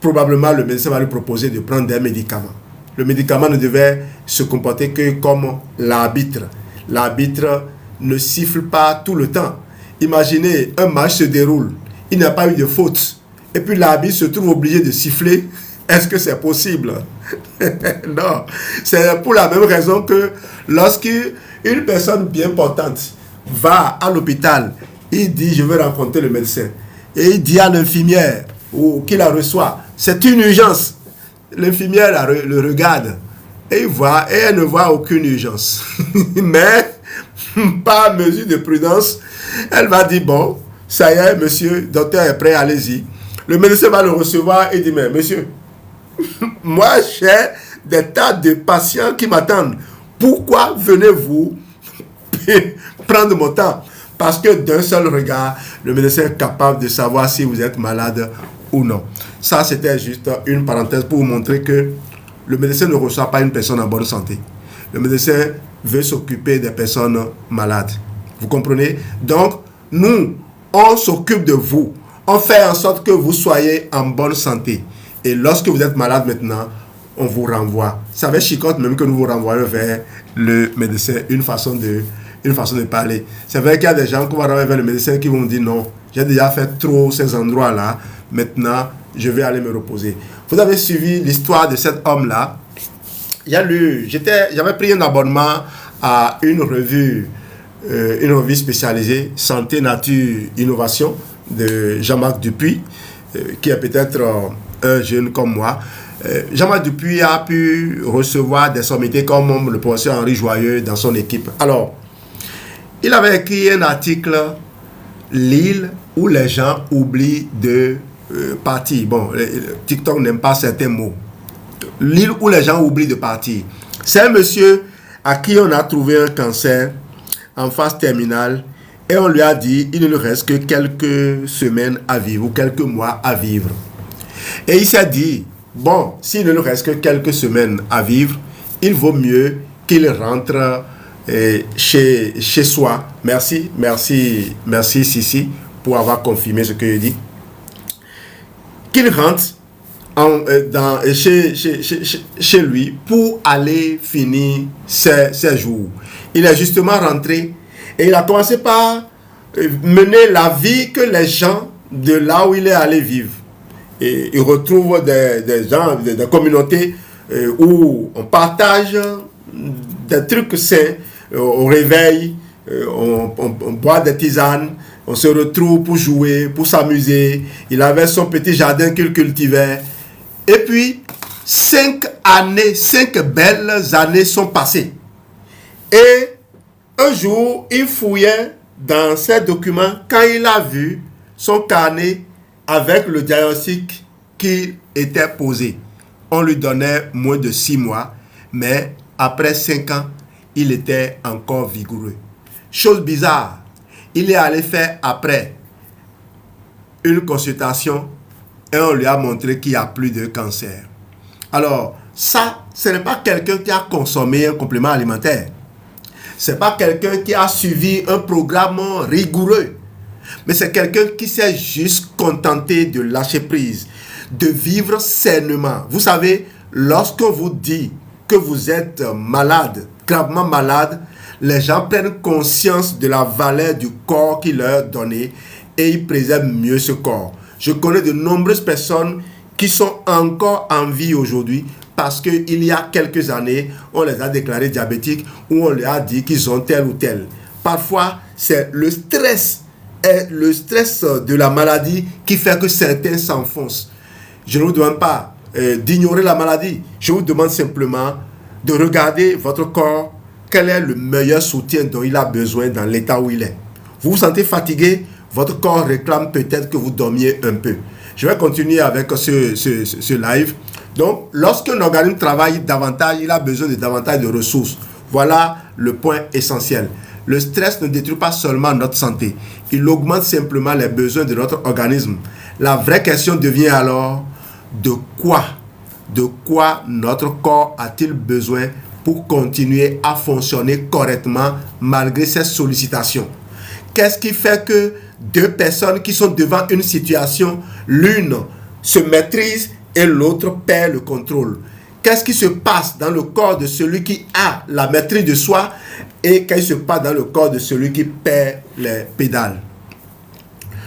S1: probablement le médecin va lui proposer de prendre des médicaments. Le médicament ne devait se comporter que comme l'arbitre. L'arbitre ne siffle pas tout le temps. Imaginez, un match se déroule, il n'y a pas eu de faute, et puis l'arbitre se trouve obligé de siffler. Est-ce que c'est possible? Non. C'est pour la même raison que lorsqu'une personne bien portante va à l'hôpital, il dit, je veux rencontrer le médecin. Et il dit à l'infirmière qui la reçoit, c'est une urgence. L'infirmière le regarde et elle ne voit aucune urgence. Mais, par mesure de prudence, elle va dire, bon, ça y est, monsieur, docteur est prêt, allez-y. Le médecin va le recevoir et dit, mais monsieur, moi j'ai des tas de patients qui m'attendent. Pourquoi venez-vous prendre mon temps? Parce que d'un seul regard, le médecin est capable de savoir si vous êtes malade ou non. Ça, c'était juste une parenthèse pour vous montrer que le médecin ne reçoit pas une personne en bonne santé. Le médecin veut s'occuper des personnes malades. Vous comprenez? Donc, nous, on s'occupe de vous. On fait en sorte que vous soyez en bonne santé. Et lorsque vous êtes malade maintenant, on vous renvoie. Ça va être chicote même que nous vous renvoyons vers le médecin. Une façon de parler. C'est vrai qu'il y a des gens qui vont renvoyer vers le médecin qui vont dire non, j'ai déjà fait trop ces endroits-là, maintenant je vais aller me reposer. Vous avez suivi l'histoire de cet homme-là. J'avais pris un abonnement à une revue spécialisée Santé, Nature, Innovation de Jean-Marc Dupuis, qui est peut-être un jeune comme moi. Jean-Marc Dupuis a pu recevoir des sommités comme le professeur Henri Joyeux dans son équipe. Alors, il avait écrit un article, l'île où les gens oublient de partir. Bon, TikTok n'aime pas certains mots. L'île où les gens oublient de partir. C'est un monsieur à qui on a trouvé un cancer en phase terminale et on lui a dit il ne lui reste que quelques semaines à vivre ou quelques mois à vivre. Et il s'est dit, bon, s'il ne lui reste que quelques semaines à vivre, il vaut mieux qu'il rentre chez soi. Merci Sissi pour avoir confirmé ce que je dis. Qu'il rentre chez lui pour aller finir ses jours. Il est justement rentré et il a commencé par mener la vie que les gens de là où il est allé vivre. Et il retrouve des gens, des communautés où on partage des trucs sains. Au réveil, on boit des tisanes, on se retrouve pour jouer, pour s'amuser. Il avait son petit jardin qu'il cultivait. Et puis, 5 belles années sont passées. Et un jour, il fouillait dans ses documents quand il a vu son carnet avec le diagnostic qui était posé. On lui donnait moins de 6 mois, mais après 5 ans, il était encore vigoureux. Chose bizarre, il est allé faire après une consultation et on lui a montré qu'il n'y a plus de cancer. Alors, ça, ce n'est pas quelqu'un qui a consommé un complément alimentaire. Ce n'est pas quelqu'un qui a suivi un programme rigoureux. Mais c'est quelqu'un qui s'est juste contenté de lâcher prise, de vivre sainement. Vous savez, lorsqu'on vous dit que vous êtes malade, gravement malade, les gens prennent conscience de la valeur du corps qui leur est donné et ils préservent mieux ce corps. Je connais de nombreuses personnes qui sont encore en vie aujourd'hui parce qu'il y a quelques années, on les a déclarés diabétiques ou on leur a dit qu'ils ont tel ou tel. Parfois, c'est le stress de la maladie qui fait que certains s'enfoncent. Je ne vous demande pas d'ignorer la maladie. Je vous demande simplement de regarder votre corps, quel est le meilleur soutien dont il a besoin dans l'état où il est. Vous vous sentez fatigué, votre corps réclame peut-être que vous dormiez un peu. Je vais continuer avec ce live. Donc, lorsqu'un organisme travaille davantage, il a besoin de davantage de ressources. Voilà le point essentiel. Le stress ne détruit pas seulement notre santé, il augmente simplement les besoins de notre organisme. La vraie question devient alors, de quoi notre corps a-t-il besoin pour continuer à fonctionner correctement malgré ces sollicitations? Qu'est-ce qui fait que deux personnes qui sont devant une situation, l'une se maîtrise et l'autre perd le contrôle? Qu'est-ce qui se passe dans le corps de celui qui a la maîtrise de soi et qu'est-ce qui se passe dans le corps de celui qui perd les pédales?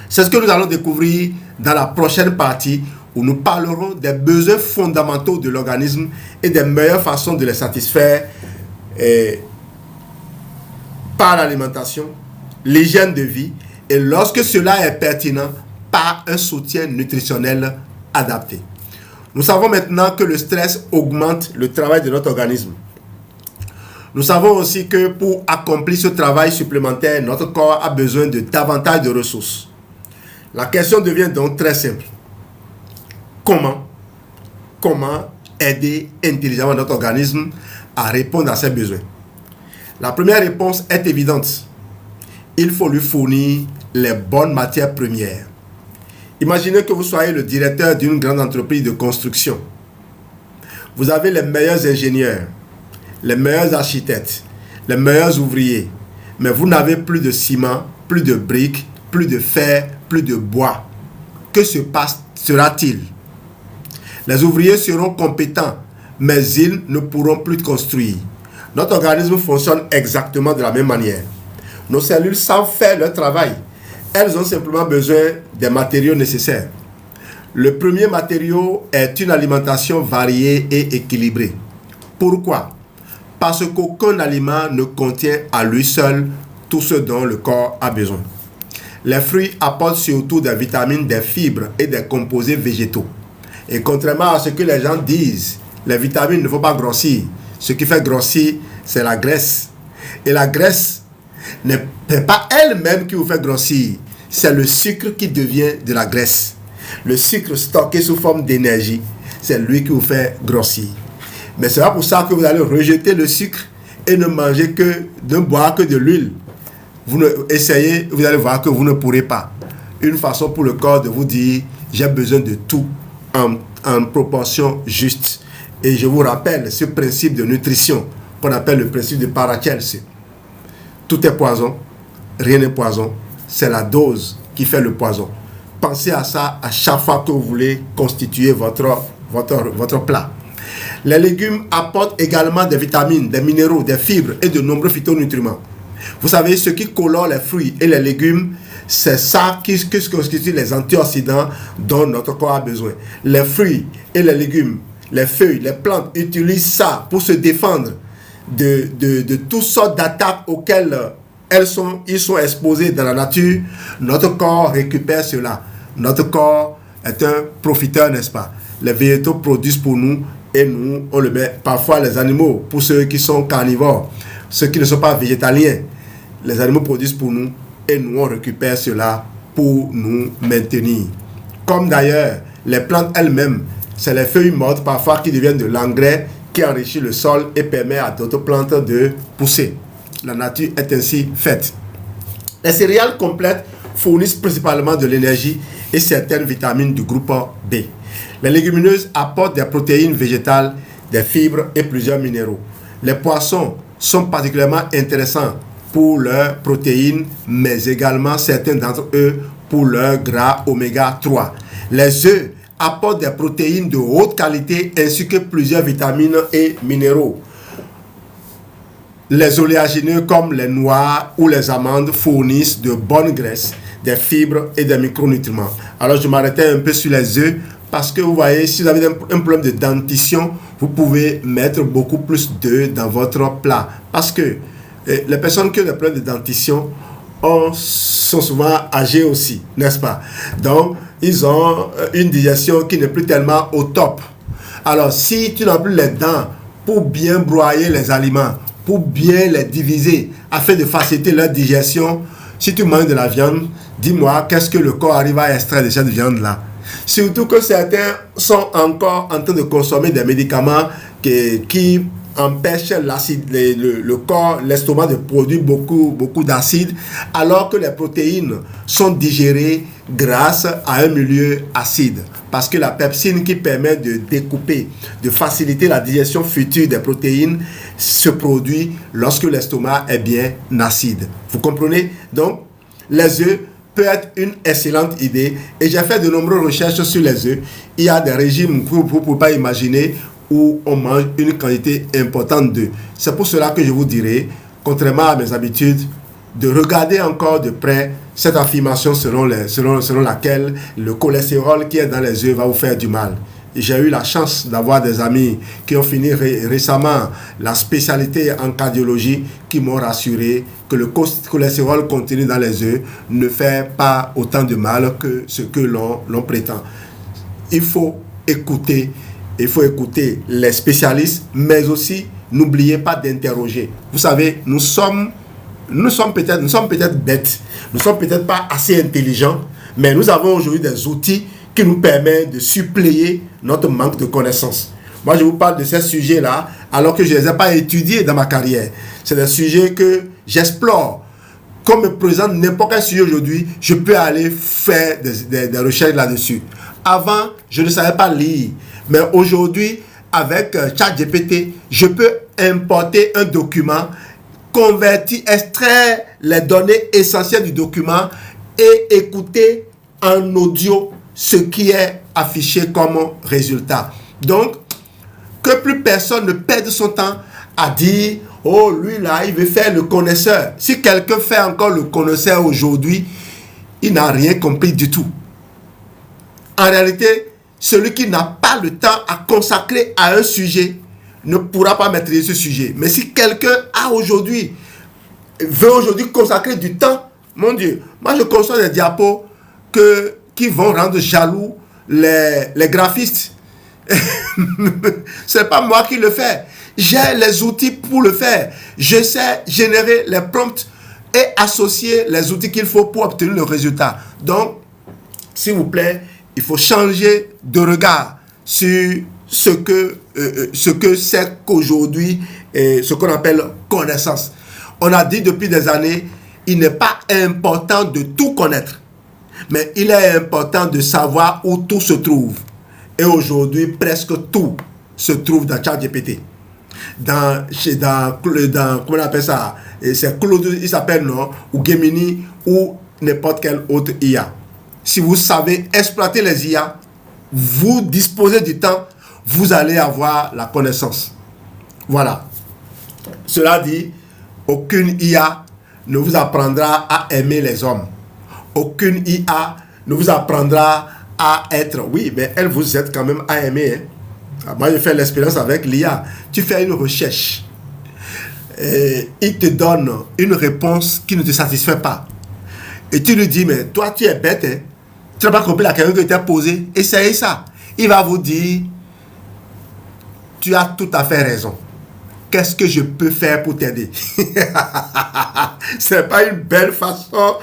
S1: C'est ce que nous allons découvrir dans la prochaine partie où nous parlerons des besoins fondamentaux de l'organisme et des meilleures façons de les satisfaire par l'alimentation, l'hygiène de vie et lorsque cela est pertinent, par un soutien nutritionnel adapté. Nous savons maintenant que le stress augmente le travail de notre organisme. Nous savons aussi que pour accomplir ce travail supplémentaire, notre corps a besoin de davantage de ressources. La question devient donc très simple. Comment aider intelligemment notre organisme à répondre à ses besoins? La première réponse est évidente. Il faut lui fournir les bonnes matières premières. Imaginez que vous soyez le directeur d'une grande entreprise de construction. Vous avez les meilleurs ingénieurs, les meilleurs architectes, les meilleurs ouvriers, mais vous n'avez plus de ciment, plus de briques, plus de fer, plus de bois. Que sera-t-il? Les ouvriers seront compétents, mais ils ne pourront plus construire. Notre organisme fonctionne exactement de la même manière. Nos cellules savent faire leur travail. Elles ont simplement besoin des matériaux nécessaires. Le premier matériau est une alimentation variée et équilibrée. Pourquoi? Parce qu'aucun aliment ne contient à lui seul tout ce dont le corps a besoin. Les fruits apportent surtout des vitamines, des fibres et des composés végétaux. Et contrairement à ce que les gens disent, les vitamines ne font pas grossir. Ce qui fait grossir, c'est la graisse. Et la graisse n'est pas elle-même qui vous fait grossir. C'est le sucre qui devient de la graisse. Le sucre stocké sous forme d'énergie, c'est lui qui vous fait grossir. Mais c'est pas pour ça que vous allez rejeter le sucre et ne boire que de l'huile, essayez, vous allez voir que vous ne pourrez pas. Une façon pour le corps de vous dire, j'ai besoin de tout en proportion juste. Et je vous rappelle ce principe de nutrition qu'on appelle le principe de Paracelsus. Tout est poison, rien n'est poison, c'est la dose qui fait le poison. Pensez à ça à chaque fois que vous voulez constituer votre plat. Les légumes apportent également des vitamines, des minéraux, des fibres et de nombreux phytonutriments. Vous savez, ce qui colore les fruits et les légumes, c'est ça qui constitue les antioxydants dont notre corps a besoin. Les fruits et les légumes, les feuilles, les plantes utilisent ça pour se défendre de toutes sortes d'attaques auxquelles ils sont exposés dans la nature. Notre corps récupère cela. Notre corps est un profiteur, n'est-ce pas? Les végétaux produisent pour nous et nous, on le met. Parfois, les animaux, pour ceux qui sont carnivores, ceux qui ne sont pas végétaliens, les animaux produisent pour nous et nous, on récupère cela pour nous maintenir. Comme d'ailleurs, les plantes elles-mêmes, c'est les feuilles mortes parfois qui deviennent de l'engrais qui enrichit le sol et permet à d'autres plantes de pousser. La nature est ainsi faite. Les céréales complètes fournissent principalement de l'énergie et certaines vitamines du groupe B. Les légumineuses apportent des protéines végétales, des fibres et plusieurs minéraux. Les poissons sont particulièrement intéressants pour leurs protéines, mais également certains d'entre eux pour leurs gras oméga 3. Les œufs apportent des protéines de haute qualité ainsi que plusieurs vitamines et minéraux. Les oléagineux comme les noix ou les amandes fournissent de bonnes graisses, des fibres et des micronutriments. Alors je m'arrêtais un peu sur les œufs parce que vous voyez, si vous avez un problème de dentition, vous pouvez mettre beaucoup plus d'œufs dans votre plat. Parce que les personnes qui ont des problèmes de dentition sont souvent âgées aussi, n'est-ce pas? Donc, ils ont une digestion qui n'est plus tellement au top. Alors, si tu n'as plus les dents pour bien broyer les aliments, pour bien les diviser, afin de faciliter leur digestion, si tu manges de la viande, dis-moi qu'est-ce que le corps arrive à extraire de cette viande-là. Surtout que certains sont encore en train de consommer des médicaments qui empêchent l'acide, le corps, l'estomac de produire beaucoup d'acide, alors que les protéines sont digérées grâce à un milieu acide. Parce que la pepsine qui permet de découper, de faciliter la digestion future des protéines, se produit lorsque l'estomac est bien acide. Vous comprenez? Donc, les œufs peut être une excellente idée. Et j'ai fait de nombreuses recherches sur les œufs. Il y a des régimes que vous ne pouvez pas imaginer où on mange une quantité importante d'œufs. C'est pour cela que je vous dirais, contrairement à mes habitudes, de regarder encore de près cette affirmation selon laquelle le cholestérol qui est dans les œufs va vous faire du mal. Et j'ai eu la chance d'avoir des amis qui ont fini récemment la spécialité en cardiologie qui m'ont rassuré que le cholestérol contenu dans les œufs ne fait pas autant de mal que ce que l'on prétend. Il faut écouter les spécialistes, mais aussi n'oubliez pas d'interroger. Vous savez, nous sommes peut-être bêtes, nous ne sommes peut-être pas assez intelligents, mais nous avons aujourd'hui des outils qui nous permettent de suppléer notre manque de connaissances. Moi, je vous parle de ces sujets-là alors que je ne les ai pas étudiés dans ma carrière. C'est des sujets que j'explore. Comme me présente n'importe quel sujet aujourd'hui, je peux aller faire des recherches là-dessus. Avant, je ne savais pas lire. Mais aujourd'hui, avec ChatGPT, je peux importer un document, extraire les données essentielles du document et écouter en audio ce qui est affiché comme résultat. Donc, que plus personne ne perde son temps à dire « Oh, lui là, il veut faire le connaisseur ». Si quelqu'un fait encore le connaisseur aujourd'hui, il n'a rien compris du tout. En réalité, celui qui n'a pas le temps à consacrer à un sujet ne pourra pas maîtriser ce sujet. Mais si quelqu'un veut aujourd'hui consacrer du temps, mon Dieu, moi je conçois des diapos qui vont rendre jaloux les graphistes. C'est pas moi qui le fais. J'ai les outils pour le faire. Je sais générer les prompts et associer les outils qu'il faut pour obtenir le résultat. Donc, s'il vous plaît, il faut changer de regard sur ce que c'est qu'aujourd'hui, ce qu'on appelle connaissance. On a dit depuis des années, il n'est pas important de tout connaître, mais il est important de savoir où tout se trouve. Et aujourd'hui, presque tout se trouve dans ChatGPT. Dans comment on appelle ça, c'est Claude, il s'appelle, non, ou Gemini, ou n'importe quel autre IA. Si vous savez exploiter les IA, vous disposez du temps, vous allez avoir la connaissance. Voilà. Cela dit, aucune IA ne vous apprendra à aimer les hommes. Aucune IA ne vous apprendra à être... Oui, mais elle vous aide quand même à aimer. Hein. Moi, j'ai fait l'expérience avec l'IA. Tu fais une recherche. Et il te donne une réponse qui ne te satisfait pas. Et tu lui dis, mais toi, tu es bête. Hein? Tu n'as pas compris la question que tu t'es posée. Essayez ça. Il va vous dire, tu as tout à fait raison. Qu'est-ce que je peux faire pour t'aider? C'est pas une belle façon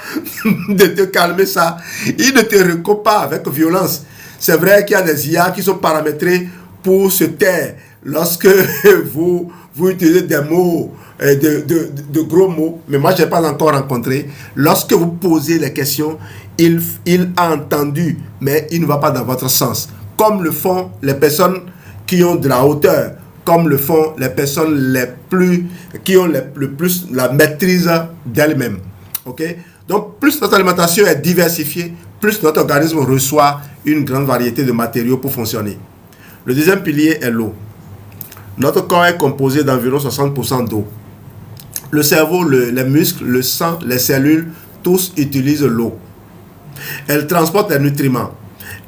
S1: de te calmer ça. Il ne te recourt pas avec violence. C'est vrai qu'il y a des IA qui sont paramétrés pour se taire lorsque vous utilisez des mots, de gros mots. Mais moi, je n'ai pas encore rencontré. Lorsque vous posez les questions, il a entendu, mais il ne va pas dans votre sens. Comme le font les personnes qui ont de la hauteur, comme le font les personnes qui ont le plus la maîtrise d'elles-mêmes. Okay? Donc, plus notre alimentation est diversifiée, plus notre organisme reçoit une grande variété de matériaux pour fonctionner. Le deuxième pilier est l'eau. Notre corps est composé d'environ 60% d'eau. Le cerveau, les muscles, le sang, les cellules, tous utilisent l'eau. Elle transporte les nutriments.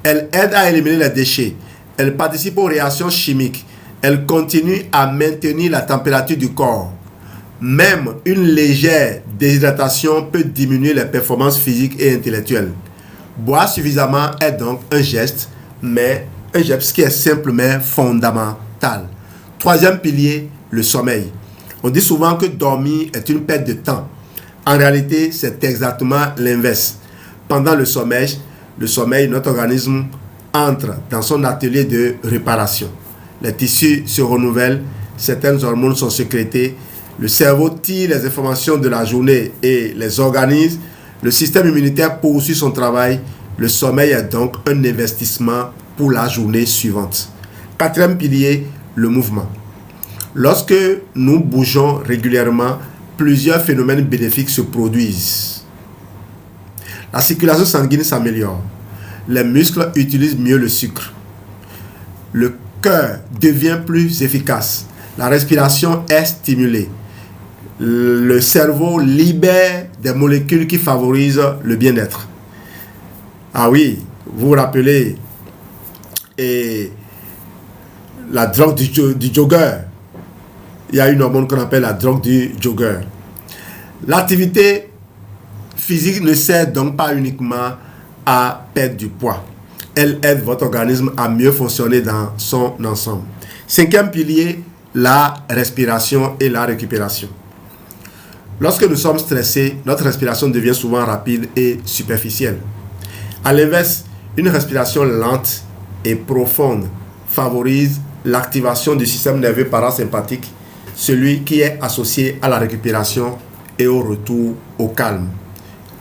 S1: Elle aide à éliminer les déchets. Elle participe aux réactions chimiques. Elle continue à maintenir la température du corps. Même une légère déshydratation peut diminuer les performances physiques et intellectuelles. Boire suffisamment est donc un geste, mais un geste qui est simple mais fondamental. Troisième pilier, le sommeil. On dit souvent que dormir est une perte de temps. En réalité, c'est exactement l'inverse. Pendant le sommeil, notre organisme entre dans son atelier de réparation. Les tissus se renouvellent, certaines hormones sont sécrétées, le cerveau tire les informations de la journée et les organise, le système immunitaire poursuit son travail, le sommeil est donc un investissement pour la journée suivante. Quatrième pilier, le mouvement. Lorsque nous bougeons régulièrement, plusieurs phénomènes bénéfiques se produisent. La circulation sanguine s'améliore, les muscles utilisent mieux le sucre, le cœur devient plus efficace, la respiration est stimulée, le cerveau libère des molécules qui favorisent le bien-être. Ah oui, vous vous rappelez, et la drogue du jogger, il y a une hormone qu'on appelle la drogue du jogger. L'activité physique ne sert donc pas uniquement à perdre du poids. Elle aide votre organisme à mieux fonctionner dans son ensemble. Cinquième pilier, la respiration et la récupération. Lorsque nous sommes stressés, notre respiration devient souvent rapide et superficielle. À l'inverse, une respiration lente et profonde favorise l'activation du système nerveux parasympathique, celui qui est associé à la récupération et au retour au calme.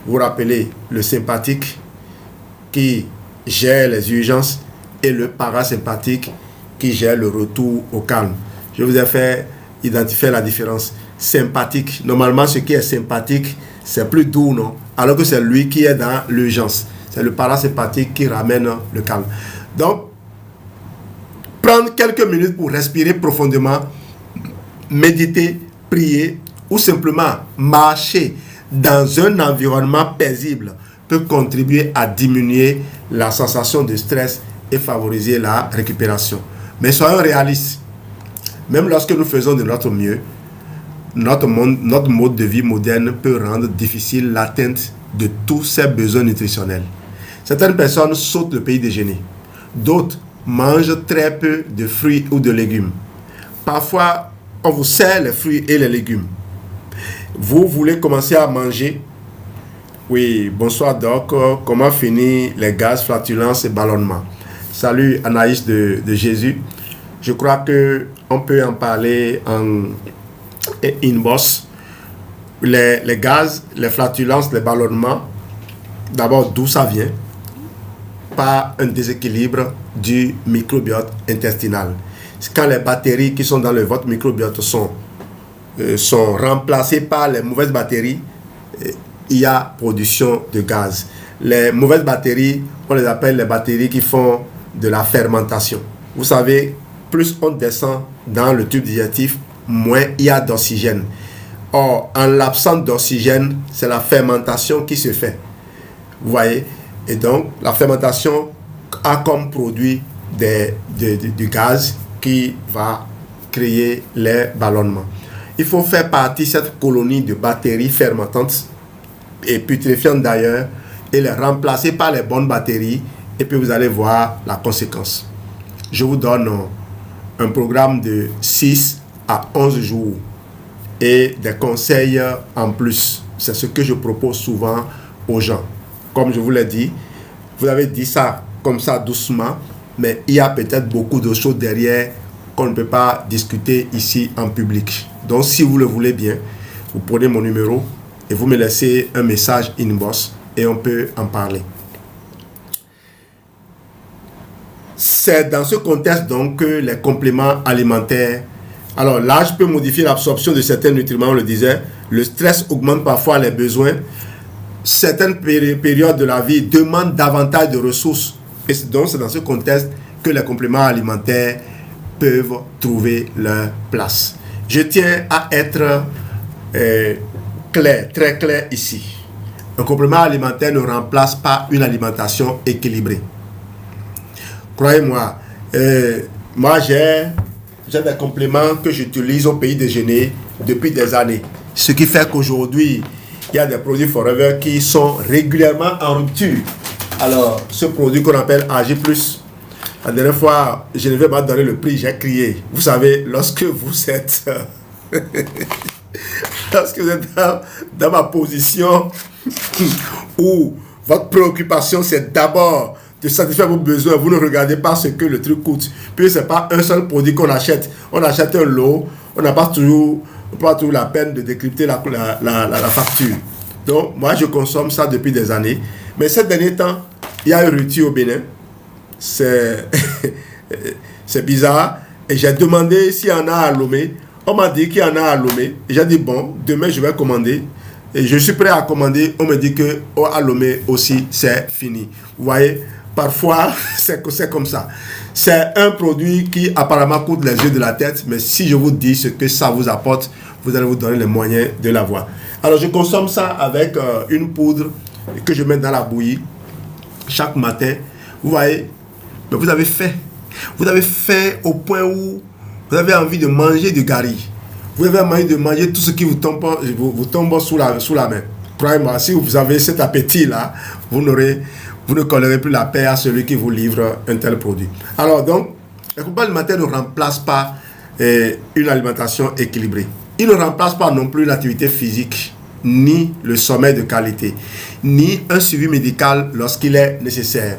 S1: Vous vous rappelez, le sympathique qui gère les urgences et le parasympathique qui gère le retour au calme. Je vous ai fait identifier la différence. Sympathique, normalement ce qui est sympathique, c'est plus doux, non? Alors que c'est lui qui est dans l'urgence. C'est le parasympathique qui ramène le calme. Donc, prendre quelques minutes pour respirer profondément, méditer, prier ou simplement marcher dans un environnement paisible peut contribuer à diminuer la sensation de stress et favoriser la récupération. Mais soyons réalistes. Même lorsque nous faisons de notre mieux, notre mode de vie moderne peut rendre difficile l'atteinte de tous ces besoins nutritionnels. Certaines personnes sautent le petit déjeuner. D'autres mangent très peu de fruits ou de légumes. Parfois, on vous sert les fruits et les légumes. Vous voulez commencer à manger. Oui, bonsoir Doc. Comment finir les gaz, flatulences et ballonnements? Salut Anaïs de Jésus. Je crois qu'on peut en parler en inbox. Les gaz, les flatulences, les ballonnements, d'abord d'où ça vient? Par un déséquilibre du microbiote intestinal. Quand les bactéries qui sont dans votre microbiote sont remplacées par les mauvaises bactéries, il y a production de gaz. Les mauvaises bactéries, on les appelle les bactéries qui font de la fermentation. Vous savez, plus on descend dans le tube digestif, moins il y a d'oxygène. Or, en l'absence d'oxygène, c'est la fermentation qui se fait. Vous voyez? Et donc, la fermentation a comme produit du gaz qui va créer les ballonnements. Il faut faire partie de cette colonie de bactéries fermentantes et putréfiantes d'ailleurs et les remplacer par les bonnes bactéries et puis vous allez voir la conséquence. Je vous donne un programme de 6 à 11 jours et des conseils en plus. C'est ce que je propose souvent aux gens. Comme je vous l'ai dit, vous avez dit ça comme ça doucement, mais il y a peut-être beaucoup de choses derrière qu'on ne peut pas discuter ici en public. Donc si vous le voulez bien, vous prenez mon numéro et vous me laissez un message inbox et on peut en parler. C'est dans ce contexte donc que les compléments alimentaires, alors l'âge peut modifier l'absorption de certains nutriments, on le disait, le stress augmente parfois les besoins, certaines périodes de la vie demandent davantage de ressources et donc c'est dans ce contexte que les compléments alimentaires peuvent trouver leur place. Je tiens à être clair, très clair ici. Un complément alimentaire ne remplace pas une alimentation équilibrée. Croyez-moi, moi j'ai des compléments que j'utilise au petit déjeuner depuis des années. Ce qui fait qu'aujourd'hui, il y a des produits Forever qui sont régulièrement en rupture. Alors, ce produit qu'on appelle AG+, la dernière fois, je ne vais pas donner le prix, j'ai crié. Vous savez, lorsque vous êtes dans ma position où votre préoccupation, c'est d'abord de satisfaire vos besoins, vous ne regardez pas ce que le truc coûte. Puis, ce n'est pas un seul produit qu'on achète. On achète un lot, on n'a pas toujours la peine de décrypter la facture. Donc, moi, je consomme ça depuis des années. Mais ces derniers temps, il y a une rupture au Bénin. C'est bizarre. Et j'ai demandé s'il y en a à Lomé. On m'a dit qu'il y en a à Lomé. J'ai dit, bon, demain, je vais commander. Et je suis prêt à commander. On me dit que à Lomé aussi, c'est fini. Vous voyez, parfois, c'est comme ça. C'est un produit qui apparemment coûte les yeux de la tête. Mais si je vous dis ce que ça vous apporte, vous allez vous donner les moyens de l'avoir. Alors, je consomme ça avec une poudre que je mets dans la bouillie chaque matin. Vous voyez, mais vous avez faim. Vous avez faim au point où vous avez envie de manger du gari. Vous avez envie de manger tout ce qui vous tombe sous la main. Croyez-moi, si vous avez cet appétit-là, vous ne collerez plus la paix à celui qui vous livre un tel produit. Alors donc, les compléments alimentaires ne remplacent pas une alimentation équilibrée. Ils ne remplacent pas non plus l'activité physique, ni le sommeil de qualité, ni un suivi médical lorsqu'il est nécessaire.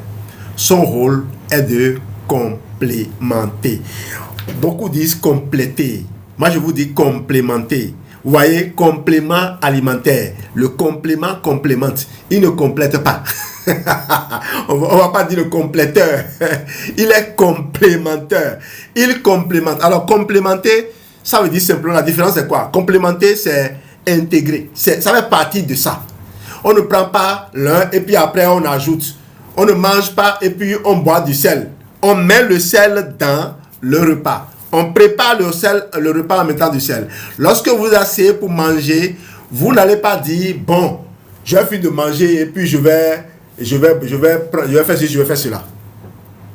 S1: Son rôle est de complémenter. Beaucoup disent compléter. Moi, je vous dis complémenter. Vous voyez, complément alimentaire. Le complément complémente. Il ne complète pas. On va pas dire le compléteur. Il est complémentaire. Il complémente. Alors, complémenter, ça veut dire simplement, la différence c'est quoi? Complémenter, c'est intégrer. Ça fait partie de ça. On ne prend pas l'un et puis après on ajoute. On ne mange pas et puis on boit du sel. On met le sel dans le repas. On prépare le repas en mettant du sel. Lorsque vous asseyez pour manger, vous n'allez pas dire, bon, je vais finir de manger et puis je vais faire ceci, je vais faire cela.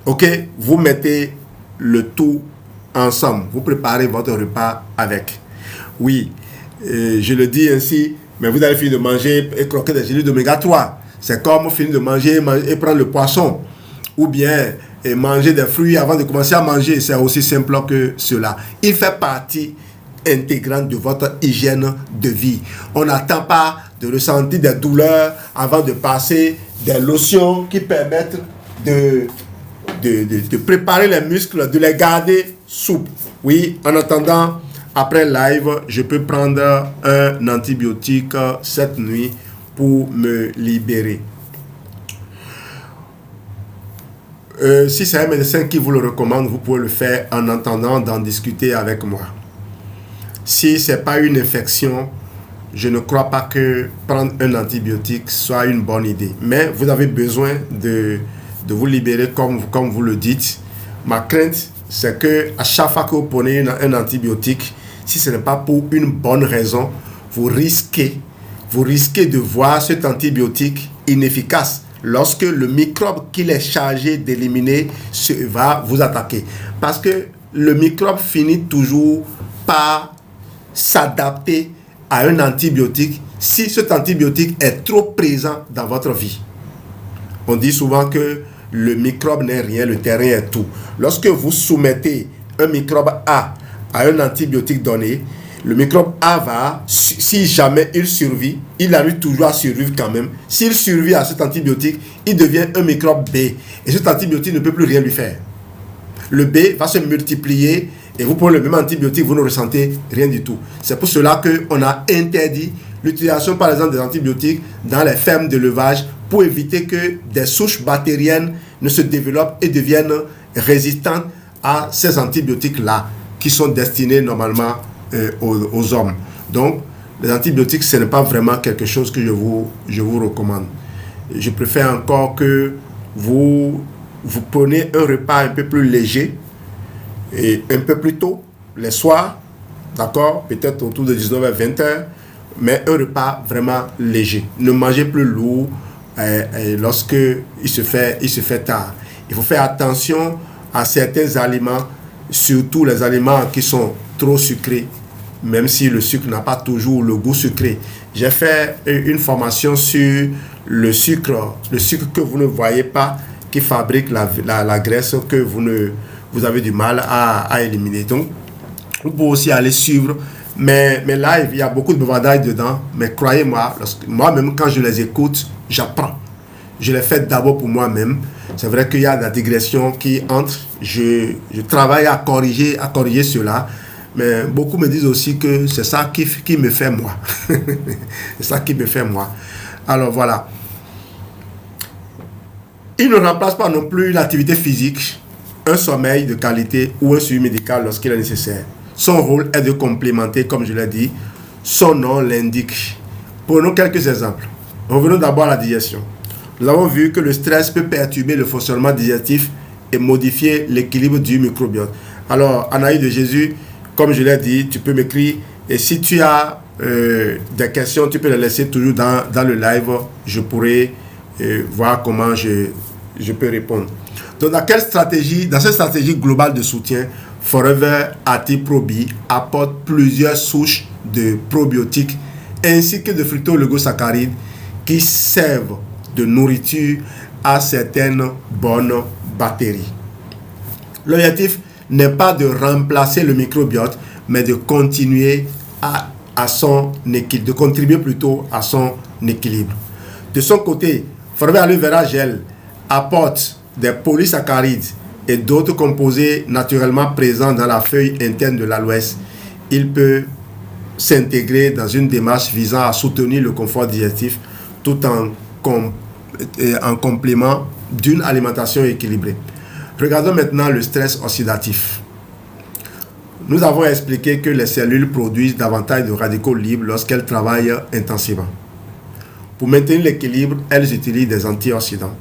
S1: Ok? Vous mettez le tout ensemble. Vous préparez votre repas avec. Oui, je le dis ainsi, mais vous allez finir de manger et croquer des gélules d'oméga 3. C'est comme finir de manger et prendre le poisson. Ou bien manger des fruits avant de commencer à manger. C'est aussi simple que cela. Il fait partie intégrante de votre hygiène de vie. On n'attend pas de ressentir des douleurs avant de passer des lotions qui permettent de préparer les muscles, de les garder soupe. Oui, en attendant, après live, je peux prendre un antibiotique cette nuit pour me libérer. Si c'est un médecin qui vous le recommande, vous pouvez le faire en attendant d'en discuter avec moi. Si ce n'est pas une infection, je ne crois pas que prendre un antibiotique soit une bonne idée. Mais vous avez besoin de vous libérer comme vous le dites. Ma crainte, c'est que à chaque fois que vous prenez un antibiotique, si ce n'est pas pour une bonne raison, vous risquez de voir cet antibiotique inefficace lorsque le microbe qu'il est chargé d'éliminer va vous attaquer. Parce que le microbe finit toujours par s'adapter à un antibiotique si cet antibiotique est trop présent dans votre vie. On dit souvent que le microbe n'est rien, le terrain est tout. Lorsque vous soumettez un microbe A à un antibiotique donné, le microbe A va, si jamais il survit, il arrive toujours à survivre quand même. S'il survit à cet antibiotique, il devient un microbe B. Et cet antibiotique ne peut plus rien lui faire. Le B va se multiplier et vous prenez le même antibiotique, vous ne ressentez rien du tout. C'est pour cela qu'on a interdit l'utilisation par exemple des antibiotiques dans les fermes d'élevage pour éviter que des souches bactériennes ne se développent et deviennent résistantes à ces antibiotiques-là qui sont destinés normalement aux hommes. Donc, les antibiotiques, ce n'est pas vraiment quelque chose que je vous recommande. Je préfère encore que vous preniez un repas un peu plus léger et un peu plus tôt, les soirs, d'accord, peut-être autour de 19h, 20h, mais un repas vraiment léger. Ne mangez plus lourd lorsque il se fait tard. Il faut faire attention à certains aliments, surtout les aliments qui sont trop sucrés, même si le sucre n'a pas toujours le goût sucré. J'ai fait une formation sur le sucre que vous ne voyez pas, qui fabrique la graisse que vous avez du mal à éliminer. Donc, vous pouvez aussi aller suivre mes lives. Il y a beaucoup de bavardage dedans, mais croyez-moi, moi-même, quand je les écoute, j'apprends. Je les fais d'abord pour moi-même. C'est vrai qu'il y a de la digression qui entre. Je travaille à corriger cela. Mais beaucoup me disent aussi que c'est ça qui me fait moi. C'est ça qui me fait moi. Alors voilà. Il ne remplace pas non plus l'activité physique, un sommeil de qualité ou un suivi médical lorsqu'il est nécessaire. Son rôle est de complémenter, comme je l'ai dit, son nom l'indique. Prenons quelques exemples. Revenons d'abord à la digestion. Nous avons vu que le stress peut perturber le fonctionnement digestif et modifier l'équilibre du microbiote. Alors, Anaïs de Jésus, comme je l'ai dit, tu peux m'écrire. Et si tu as des questions, tu peux les laisser toujours dans le live. Je pourrai voir comment je peux répondre. Donc, dans cette stratégie globale de soutien, Forever AT-Probi apporte plusieurs souches de probiotiques ainsi que de fructo-oligosaccharides qui servent de nourriture à certaines bonnes bactéries. L'objectif n'est pas de remplacer le microbiote, mais de continuer à son équilibre, de contribuer plutôt à son équilibre. De son côté, Forever Aloe Vera Gel apporte des polysaccharides et d'autres composés naturellement présents dans la feuille interne de l'aloès. Il peut s'intégrer dans une démarche visant à soutenir le confort digestif tout en complément d'une alimentation équilibrée. Regardons maintenant le stress oxydatif. Nous avons expliqué que les cellules produisent davantage de radicaux libres lorsqu'elles travaillent intensivement. Pour maintenir l'équilibre, elles utilisent des antioxydants.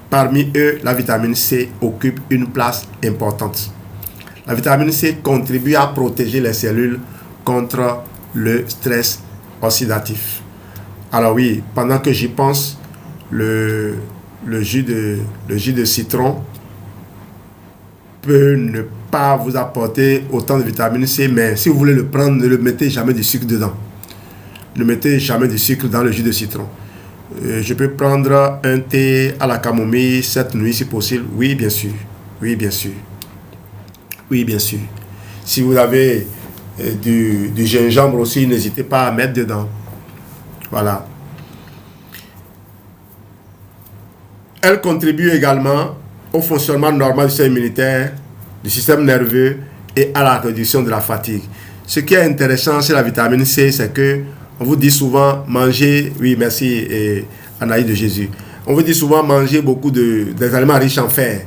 S1: Parmi eux, la vitamine C occupe une place importante. La vitamine C contribue à protéger les cellules contre le stress oxydatif. Alors oui, pendant que j'y pense, le jus de citron peut ne pas vous apporter autant de vitamine C, mais si vous voulez le prendre, ne le mettez jamais du sucre dedans. Ne mettez jamais du sucre dans le jus de citron. Je peux prendre un thé à la camomille cette nuit si possible. Oui, bien sûr. Oui, bien sûr. Oui, bien sûr. Si vous avez du gingembre aussi, n'hésitez pas à mettre dedans. Voilà. Elle contribue également au fonctionnement normal du système immunitaire, du système nerveux et à la réduction de la fatigue. Ce qui est intéressant chez la vitamine C, c'est que on vous dit souvent manger, oui merci et Anaïs de Jésus, on vous dit souvent manger beaucoup des aliments riches en fer.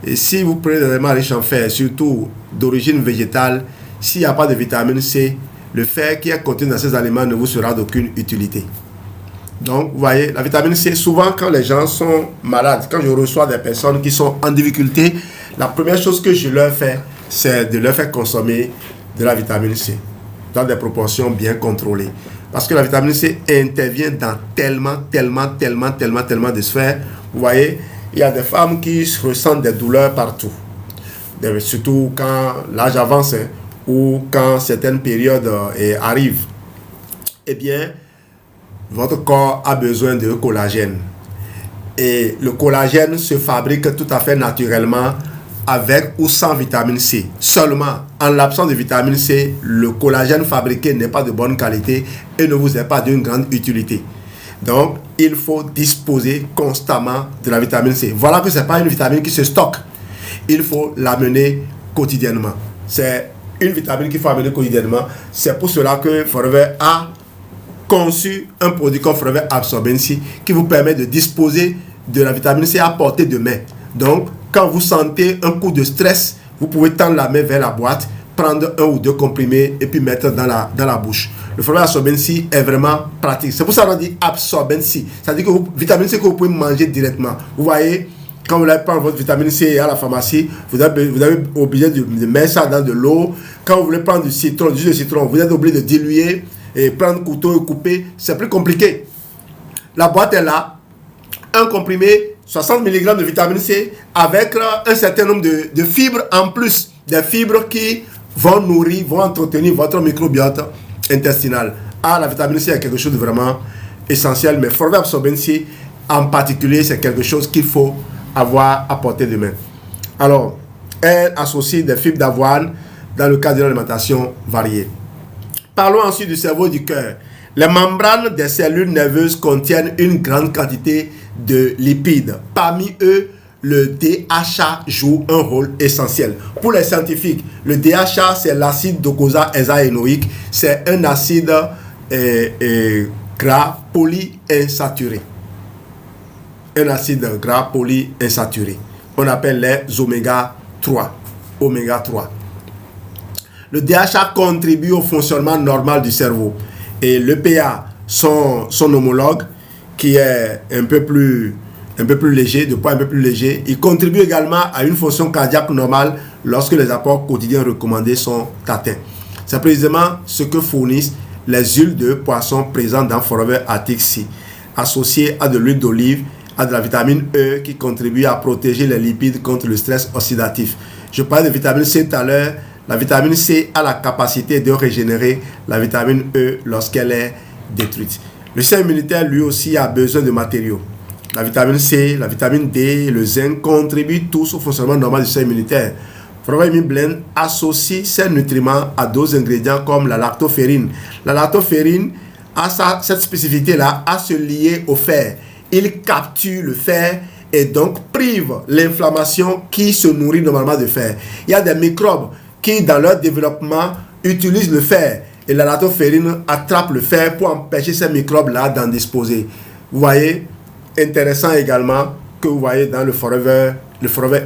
S1: Et si vous prenez des aliments riches en fer, surtout d'origine végétale, s'il n'y a pas de vitamine C, le fer qui est contenu dans ces aliments ne vous sera d'aucune utilité. Donc, vous voyez, la vitamine C, souvent quand les gens sont malades, quand je reçois des personnes qui sont en difficulté, la première chose que je leur fais, c'est de leur faire consommer de la vitamine C dans des proportions bien contrôlées. Parce que la vitamine C intervient dans tellement de sphères. Vous voyez, il y a des femmes qui ressentent des douleurs partout. Surtout quand l'âge avance ou quand certaines périodes arrivent. Eh bien, votre corps a besoin de collagène. Et le collagène se fabrique tout à fait naturellement avec ou sans vitamine C. Seulement, en l'absence de vitamine C, le collagène fabriqué n'est pas de bonne qualité et ne vous est pas d'une grande utilité. Donc, il faut disposer constamment de la vitamine C. Voilà que ce n'est pas une vitamine qui se stocke. Il faut l'amener quotidiennement. C'est une vitamine qu'il faut amener quotidiennement. C'est pour cela que Forever a conçu un produit comme Forever Absorbency qui vous permet de disposer de la vitamine C à portée de main. Donc, quand vous sentez un coup de stress, vous pouvez tendre la main vers la boîte, prendre un ou deux comprimés et puis mettre dans la bouche. Le Forever Absorbency est vraiment pratique. C'est pour ça qu'on dit Absorbency. C'est-à-dire que vitamine C que vous pouvez manger directement. Vous voyez, quand vous allez prendre votre vitamine C à la pharmacie, vous avez obligé de mettre ça dans de l'eau. Quand vous voulez prendre du jus de citron, vous êtes obligé de diluer et prendre couteau et couper. C'est plus compliqué. La boîte est là. Un comprimé, 60 mg de vitamine C avec un certain nombre de fibres en plus. Des fibres qui vont nourrir, vont entretenir votre microbiote intestinal. La vitamine C est quelque chose de vraiment essentiel. Mais Forever Absorbency en particulier, c'est quelque chose qu'il faut avoir à portée de main. Alors, elle associe des fibres d'avoine dans le cadre d'une alimentation variée. Parlons ensuite du cerveau et du cœur. Les membranes des cellules nerveuses contiennent une grande quantité de lipides. Parmi eux, le DHA joue un rôle essentiel. Pour les scientifiques, le DHA, c'est l'acide docosahexaénoïque. C'est un acide gras polyinsaturé. Un acide gras polyinsaturé. On appelle les oméga 3. Oméga 3. Le DHA contribue au fonctionnement normal du cerveau. Et l'EPA, son homologue, qui est un peu plus léger, de poids un peu plus léger, il contribue également à une fonction cardiaque normale lorsque les apports quotidiens recommandés sont atteints. C'est précisément ce que fournissent les huiles de poisson présentes dans Forever Arctic Sea, associées à de l'huile d'olive, à de la vitamine E qui contribue à protéger les lipides contre le stress oxydatif. Je parlais de vitamine C tout à l'heure. La vitamine C a la capacité de régénérer la vitamine E lorsqu'elle est détruite. Le système immunitaire, lui aussi, a besoin de matériaux. La vitamine C, la vitamine D, le zinc contribuent tous au fonctionnement normal du système immunitaire. Forever Immune Blend associe ces nutriments à d'autres ingrédients comme la lactoferrine. La lactoferrine a cette spécificité-là à se lier au fer. Il capture le fer et donc prive l'inflammation qui se nourrit normalement de fer. Il y a des microbes qui, dans leur développement, utilisent le fer. Et la lactoferrine attrape le fer pour empêcher ces microbes-là d'en disposer. Vous voyez, intéressant également que vous voyez dans le Forever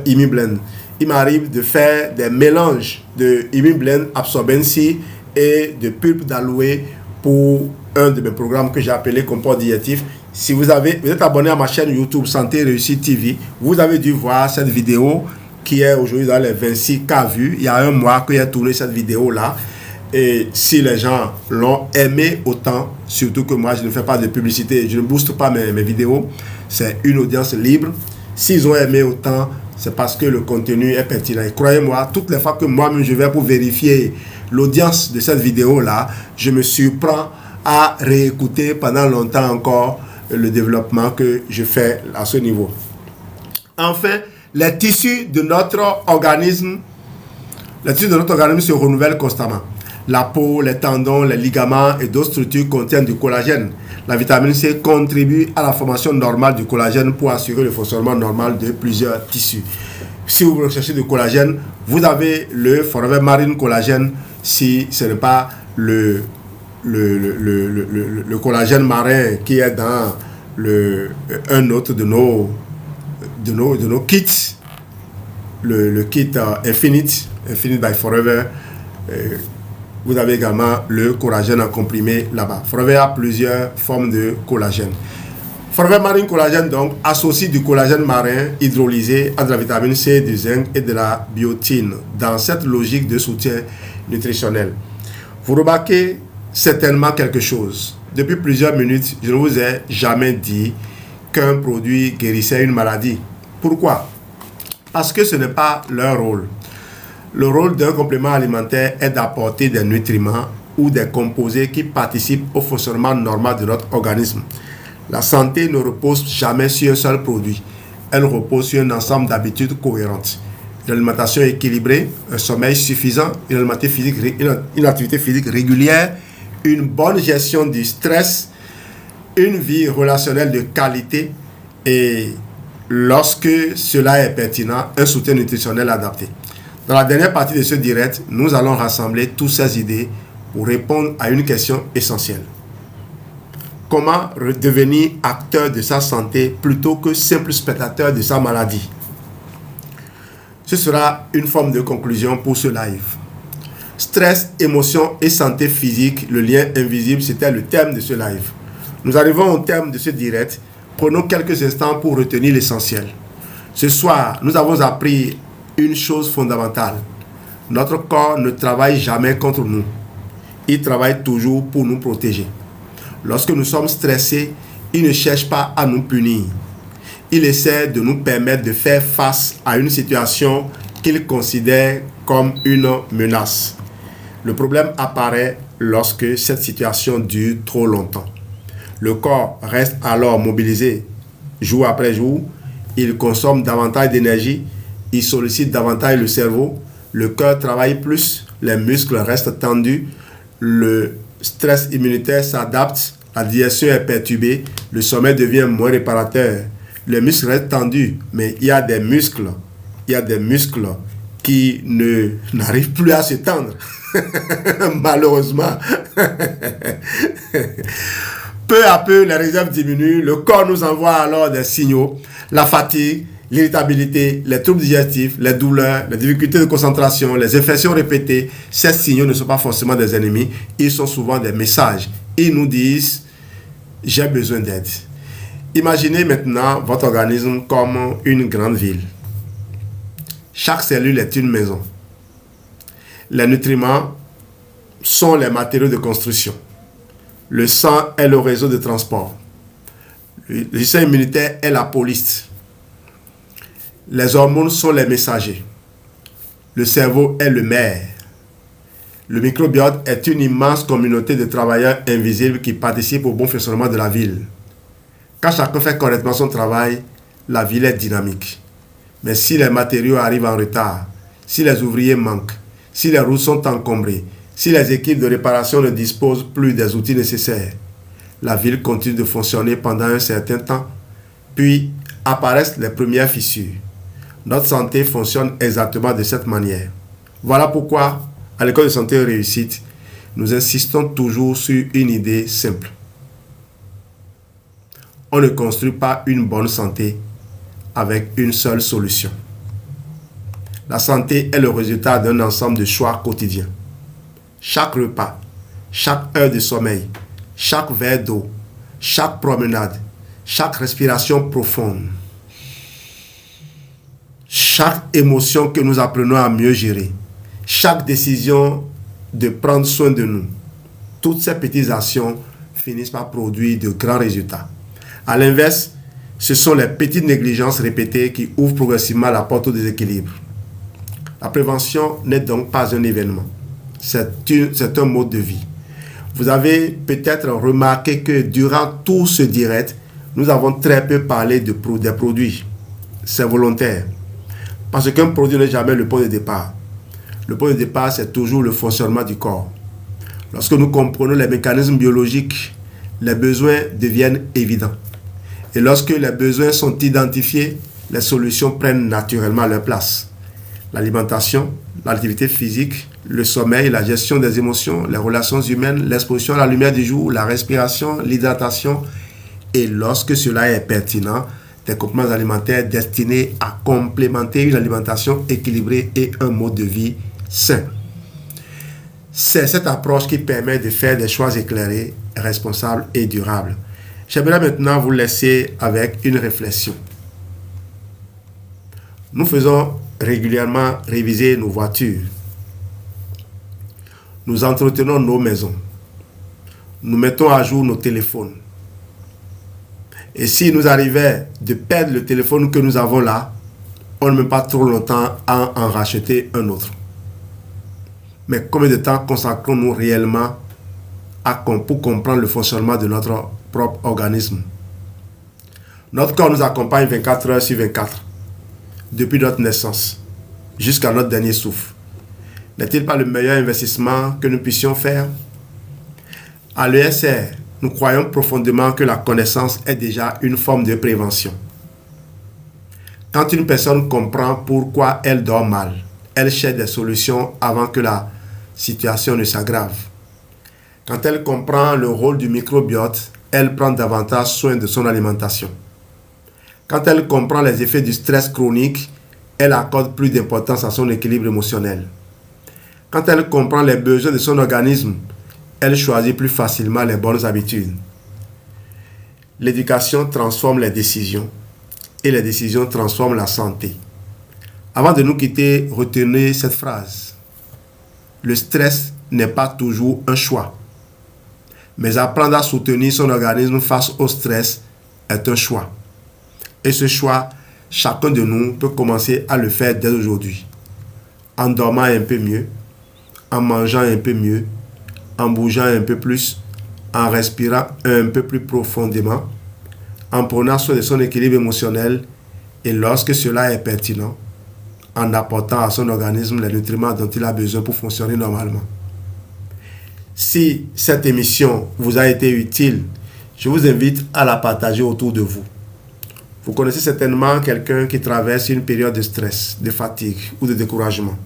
S1: Immune Blend. Il m'arrive de faire des mélanges de Immune Blend Absorbency et de pulpe d'aloe pour un de mes programmes que j'ai appelé Comport Diététique. Si vous êtes abonné à ma chaîne YouTube Santé Réussite TV, vous avez dû voir cette vidéo qui est aujourd'hui dans les 26K vues. Il y a un mois que j'ai tourné cette vidéo-là. Et si les gens l'ont aimé autant, surtout que moi je ne fais pas de publicité, je ne booste pas mes vidéos, c'est une audience libre. S'ils ont aimé autant, c'est parce que le contenu est pertinent. Et croyez-moi, toutes les fois que moi-même je vais pour vérifier l'audience de cette vidéo-là, je me surprends à réécouter pendant longtemps encore le développement que je fais à ce niveau. Enfin, les tissus de notre organisme se renouvellent constamment. La peau, les tendons, les ligaments et d'autres structures contiennent du collagène. La vitamine C contribue à la formation normale du collagène pour assurer le fonctionnement normal de plusieurs tissus. Si vous recherchez du collagène, vous avez le Forever Marine Collagène si ce n'est pas le collagène marin qui est dans un autre de nos kits, le kit Infinite by Forever. Vous avez également le collagène en comprimé là-bas. Forever a plusieurs formes de collagène. Forever Marine Collagène donc associe du collagène marin hydrolysé à de la vitamine C, du zinc et de la biotine dans cette logique de soutien nutritionnel. Vous remarquez certainement quelque chose. Depuis plusieurs minutes, je ne vous ai jamais dit qu'un produit guérissait une maladie. Pourquoi? Parce que ce n'est pas leur rôle. Le rôle d'un complément alimentaire est d'apporter des nutriments ou des composés qui participent au fonctionnement normal de notre organisme. La santé ne repose jamais sur un seul produit. Elle repose sur un ensemble d'habitudes cohérentes. Une alimentation équilibrée, un sommeil suffisant, une activité physique régulière, une bonne gestion du stress, une vie relationnelle de qualité et, lorsque cela est pertinent, un soutien nutritionnel adapté. Dans la dernière partie de ce direct, nous allons rassembler toutes ces idées pour répondre à une question essentielle. Comment devenir acteur de sa santé plutôt que simple spectateur de sa maladie? Ce sera une forme de conclusion pour ce live. Stress, émotion et santé physique, le lien invisible, c'était le thème de ce live. Nous arrivons au terme de ce direct. Prenons quelques instants pour retenir l'essentiel. Ce soir, nous avons appris une chose fondamentale. Notre corps ne travaille jamais contre nous. Il travaille toujours pour nous protéger. Lorsque nous sommes stressés, il ne cherche pas à nous punir. Il essaie de nous permettre de faire face à une situation qu'il considère comme une menace. Le problème apparaît lorsque cette situation dure trop longtemps. Le corps reste alors mobilisé jour après jour. Il consomme davantage d'énergie. Il sollicite davantage le cerveau. Le cœur travaille plus. Les muscles restent tendus. Le stress immunitaire s'adapte. La digestion est perturbée. Le sommeil devient moins réparateur. Les muscles restent tendus. Mais il y a des muscles. Qui n'arrivent plus à se tendre. Malheureusement. Peu à peu, les réserves diminuent. Le corps nous envoie alors des signaux. La fatigue, l'irritabilité, les troubles digestifs, les douleurs, les difficultés de concentration, les infections répétées. Ces signaux ne sont pas forcément des ennemis. Ils sont souvent des messages. Ils nous disent « J'ai besoin d'aide ». Imaginez maintenant votre organisme comme une grande ville. Chaque cellule est une maison. Les nutriments sont les matériaux de construction. Le sang est le réseau de transport. Le système immunitaire est la police. Les hormones sont les messagers. Le cerveau est le maire. Le microbiote est une immense communauté de travailleurs invisibles qui participent au bon fonctionnement de la ville. Quand chacun fait correctement son travail, la ville est dynamique. Mais si les matériaux arrivent en retard, si les ouvriers manquent, si les routes sont encombrées, si les équipes de réparation ne disposent plus des outils nécessaires, la ville continue de fonctionner pendant un certain temps, puis apparaissent les premières fissures. Notre santé fonctionne exactement de cette manière. Voilà pourquoi, à l'école de santé et réussite, nous insistons toujours sur une idée simple. On ne construit pas une bonne santé avec une seule solution. La santé est le résultat d'un ensemble de choix quotidiens. Chaque repas, chaque heure de sommeil, chaque verre d'eau, chaque promenade, chaque respiration profonde, chaque émotion que nous apprenons à mieux gérer, chaque décision de prendre soin de nous, toutes ces petites actions finissent par produire de grands résultats. À l'inverse, ce sont les petites négligences répétées qui ouvrent progressivement la porte au déséquilibre. La prévention n'est donc pas un événement, c'est un mode de vie. Vous avez peut-être remarqué que durant tout ce direct, nous avons très peu parlé des produits. C'est volontaire. Parce qu'un produit n'est jamais le point de départ. Le point de départ, c'est toujours le fonctionnement du corps. Lorsque nous comprenons les mécanismes biologiques, les besoins deviennent évidents. Et lorsque les besoins sont identifiés, les solutions prennent naturellement leur place. L'alimentation, l'activité physique, le sommeil, la gestion des émotions, les relations humaines, l'exposition à la lumière du jour, la respiration, l'hydratation et lorsque cela est pertinent, des compléments alimentaires destinés à complémenter une alimentation équilibrée et un mode de vie sain. C'est cette approche qui permet de faire des choix éclairés, responsables et durables. J'aimerais maintenant vous laisser avec une réflexion. Nous faisons régulièrement réviser nos voitures. Nous entretenons nos maisons. Nous mettons à jour nos téléphones. Et si nous arrivait de perdre le téléphone que nous avons là, on ne met pas trop longtemps à en racheter un autre. Mais combien de temps consacrons-nous réellement pour comprendre le fonctionnement de notre propre organisme? Notre corps nous accompagne 24 heures sur 24, depuis notre naissance jusqu'à notre dernier souffle. N'est-il pas le meilleur investissement que nous puissions faire? À l'ESR, nous croyons profondément que la connaissance est déjà une forme de prévention. Quand une personne comprend pourquoi elle dort mal, elle cherche des solutions avant que la situation ne s'aggrave. Quand elle comprend le rôle du microbiote, elle prend davantage soin de son alimentation. Quand elle comprend les effets du stress chronique, elle accorde plus d'importance à son équilibre émotionnel. Quand elle comprend les besoins de son organisme, elle choisit plus facilement les bonnes habitudes. L'éducation transforme les décisions et les décisions transforment la santé. Avant de nous quitter, retenez cette phrase. Le stress n'est pas toujours un choix, mais apprendre à soutenir son organisme face au stress est un choix. Et ce choix, chacun de nous peut commencer à le faire dès aujourd'hui. En dormant un peu mieux, en mangeant un peu mieux, en bougeant un peu plus, en respirant un peu plus profondément, en prenant soin de son équilibre émotionnel et lorsque cela est pertinent, en apportant à son organisme les nutriments dont il a besoin pour fonctionner normalement. Si cette émission vous a été utile, je vous invite à la partager autour de vous. Vous connaissez certainement quelqu'un qui traverse une période de stress, de fatigue ou de découragement.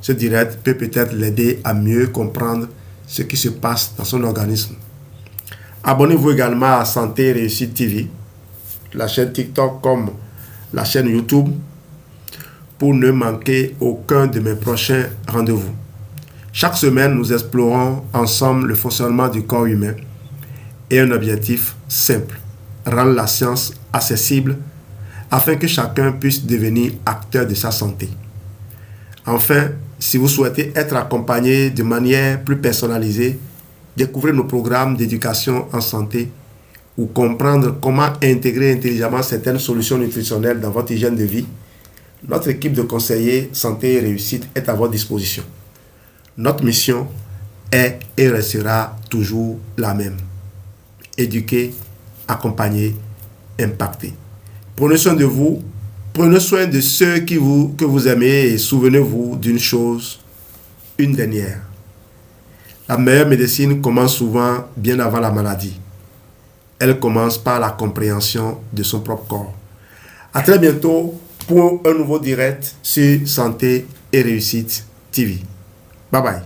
S1: Ce direct peut peut-être l'aider à mieux comprendre ce qui se passe dans son organisme. Abonnez-vous également à Santé et Réussite TV, la chaîne TikTok comme la chaîne YouTube, pour ne manquer aucun de mes prochains rendez-vous. Chaque semaine, nous explorons ensemble le fonctionnement du corps humain et un objectif simple, rendre la science accessible afin que chacun puisse devenir acteur de sa santé. Enfin, si vous souhaitez être accompagné de manière plus personnalisée, découvrez nos programmes d'éducation en santé ou comprendre comment intégrer intelligemment certaines solutions nutritionnelles dans votre hygiène de vie, notre équipe de conseillers santé et réussite est à votre disposition. Notre mission est et restera toujours la même. Éduquer, accompagner, impacter. Prenez soin de vous, prenez soin de ceux que vous aimez et souvenez-vous d'une chose, une dernière. La meilleure médecine commence souvent bien avant la maladie. Elle commence par la compréhension de son propre corps. À très bientôt pour un nouveau direct sur Santé et Réussite TV. Bye bye.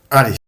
S1: Allez.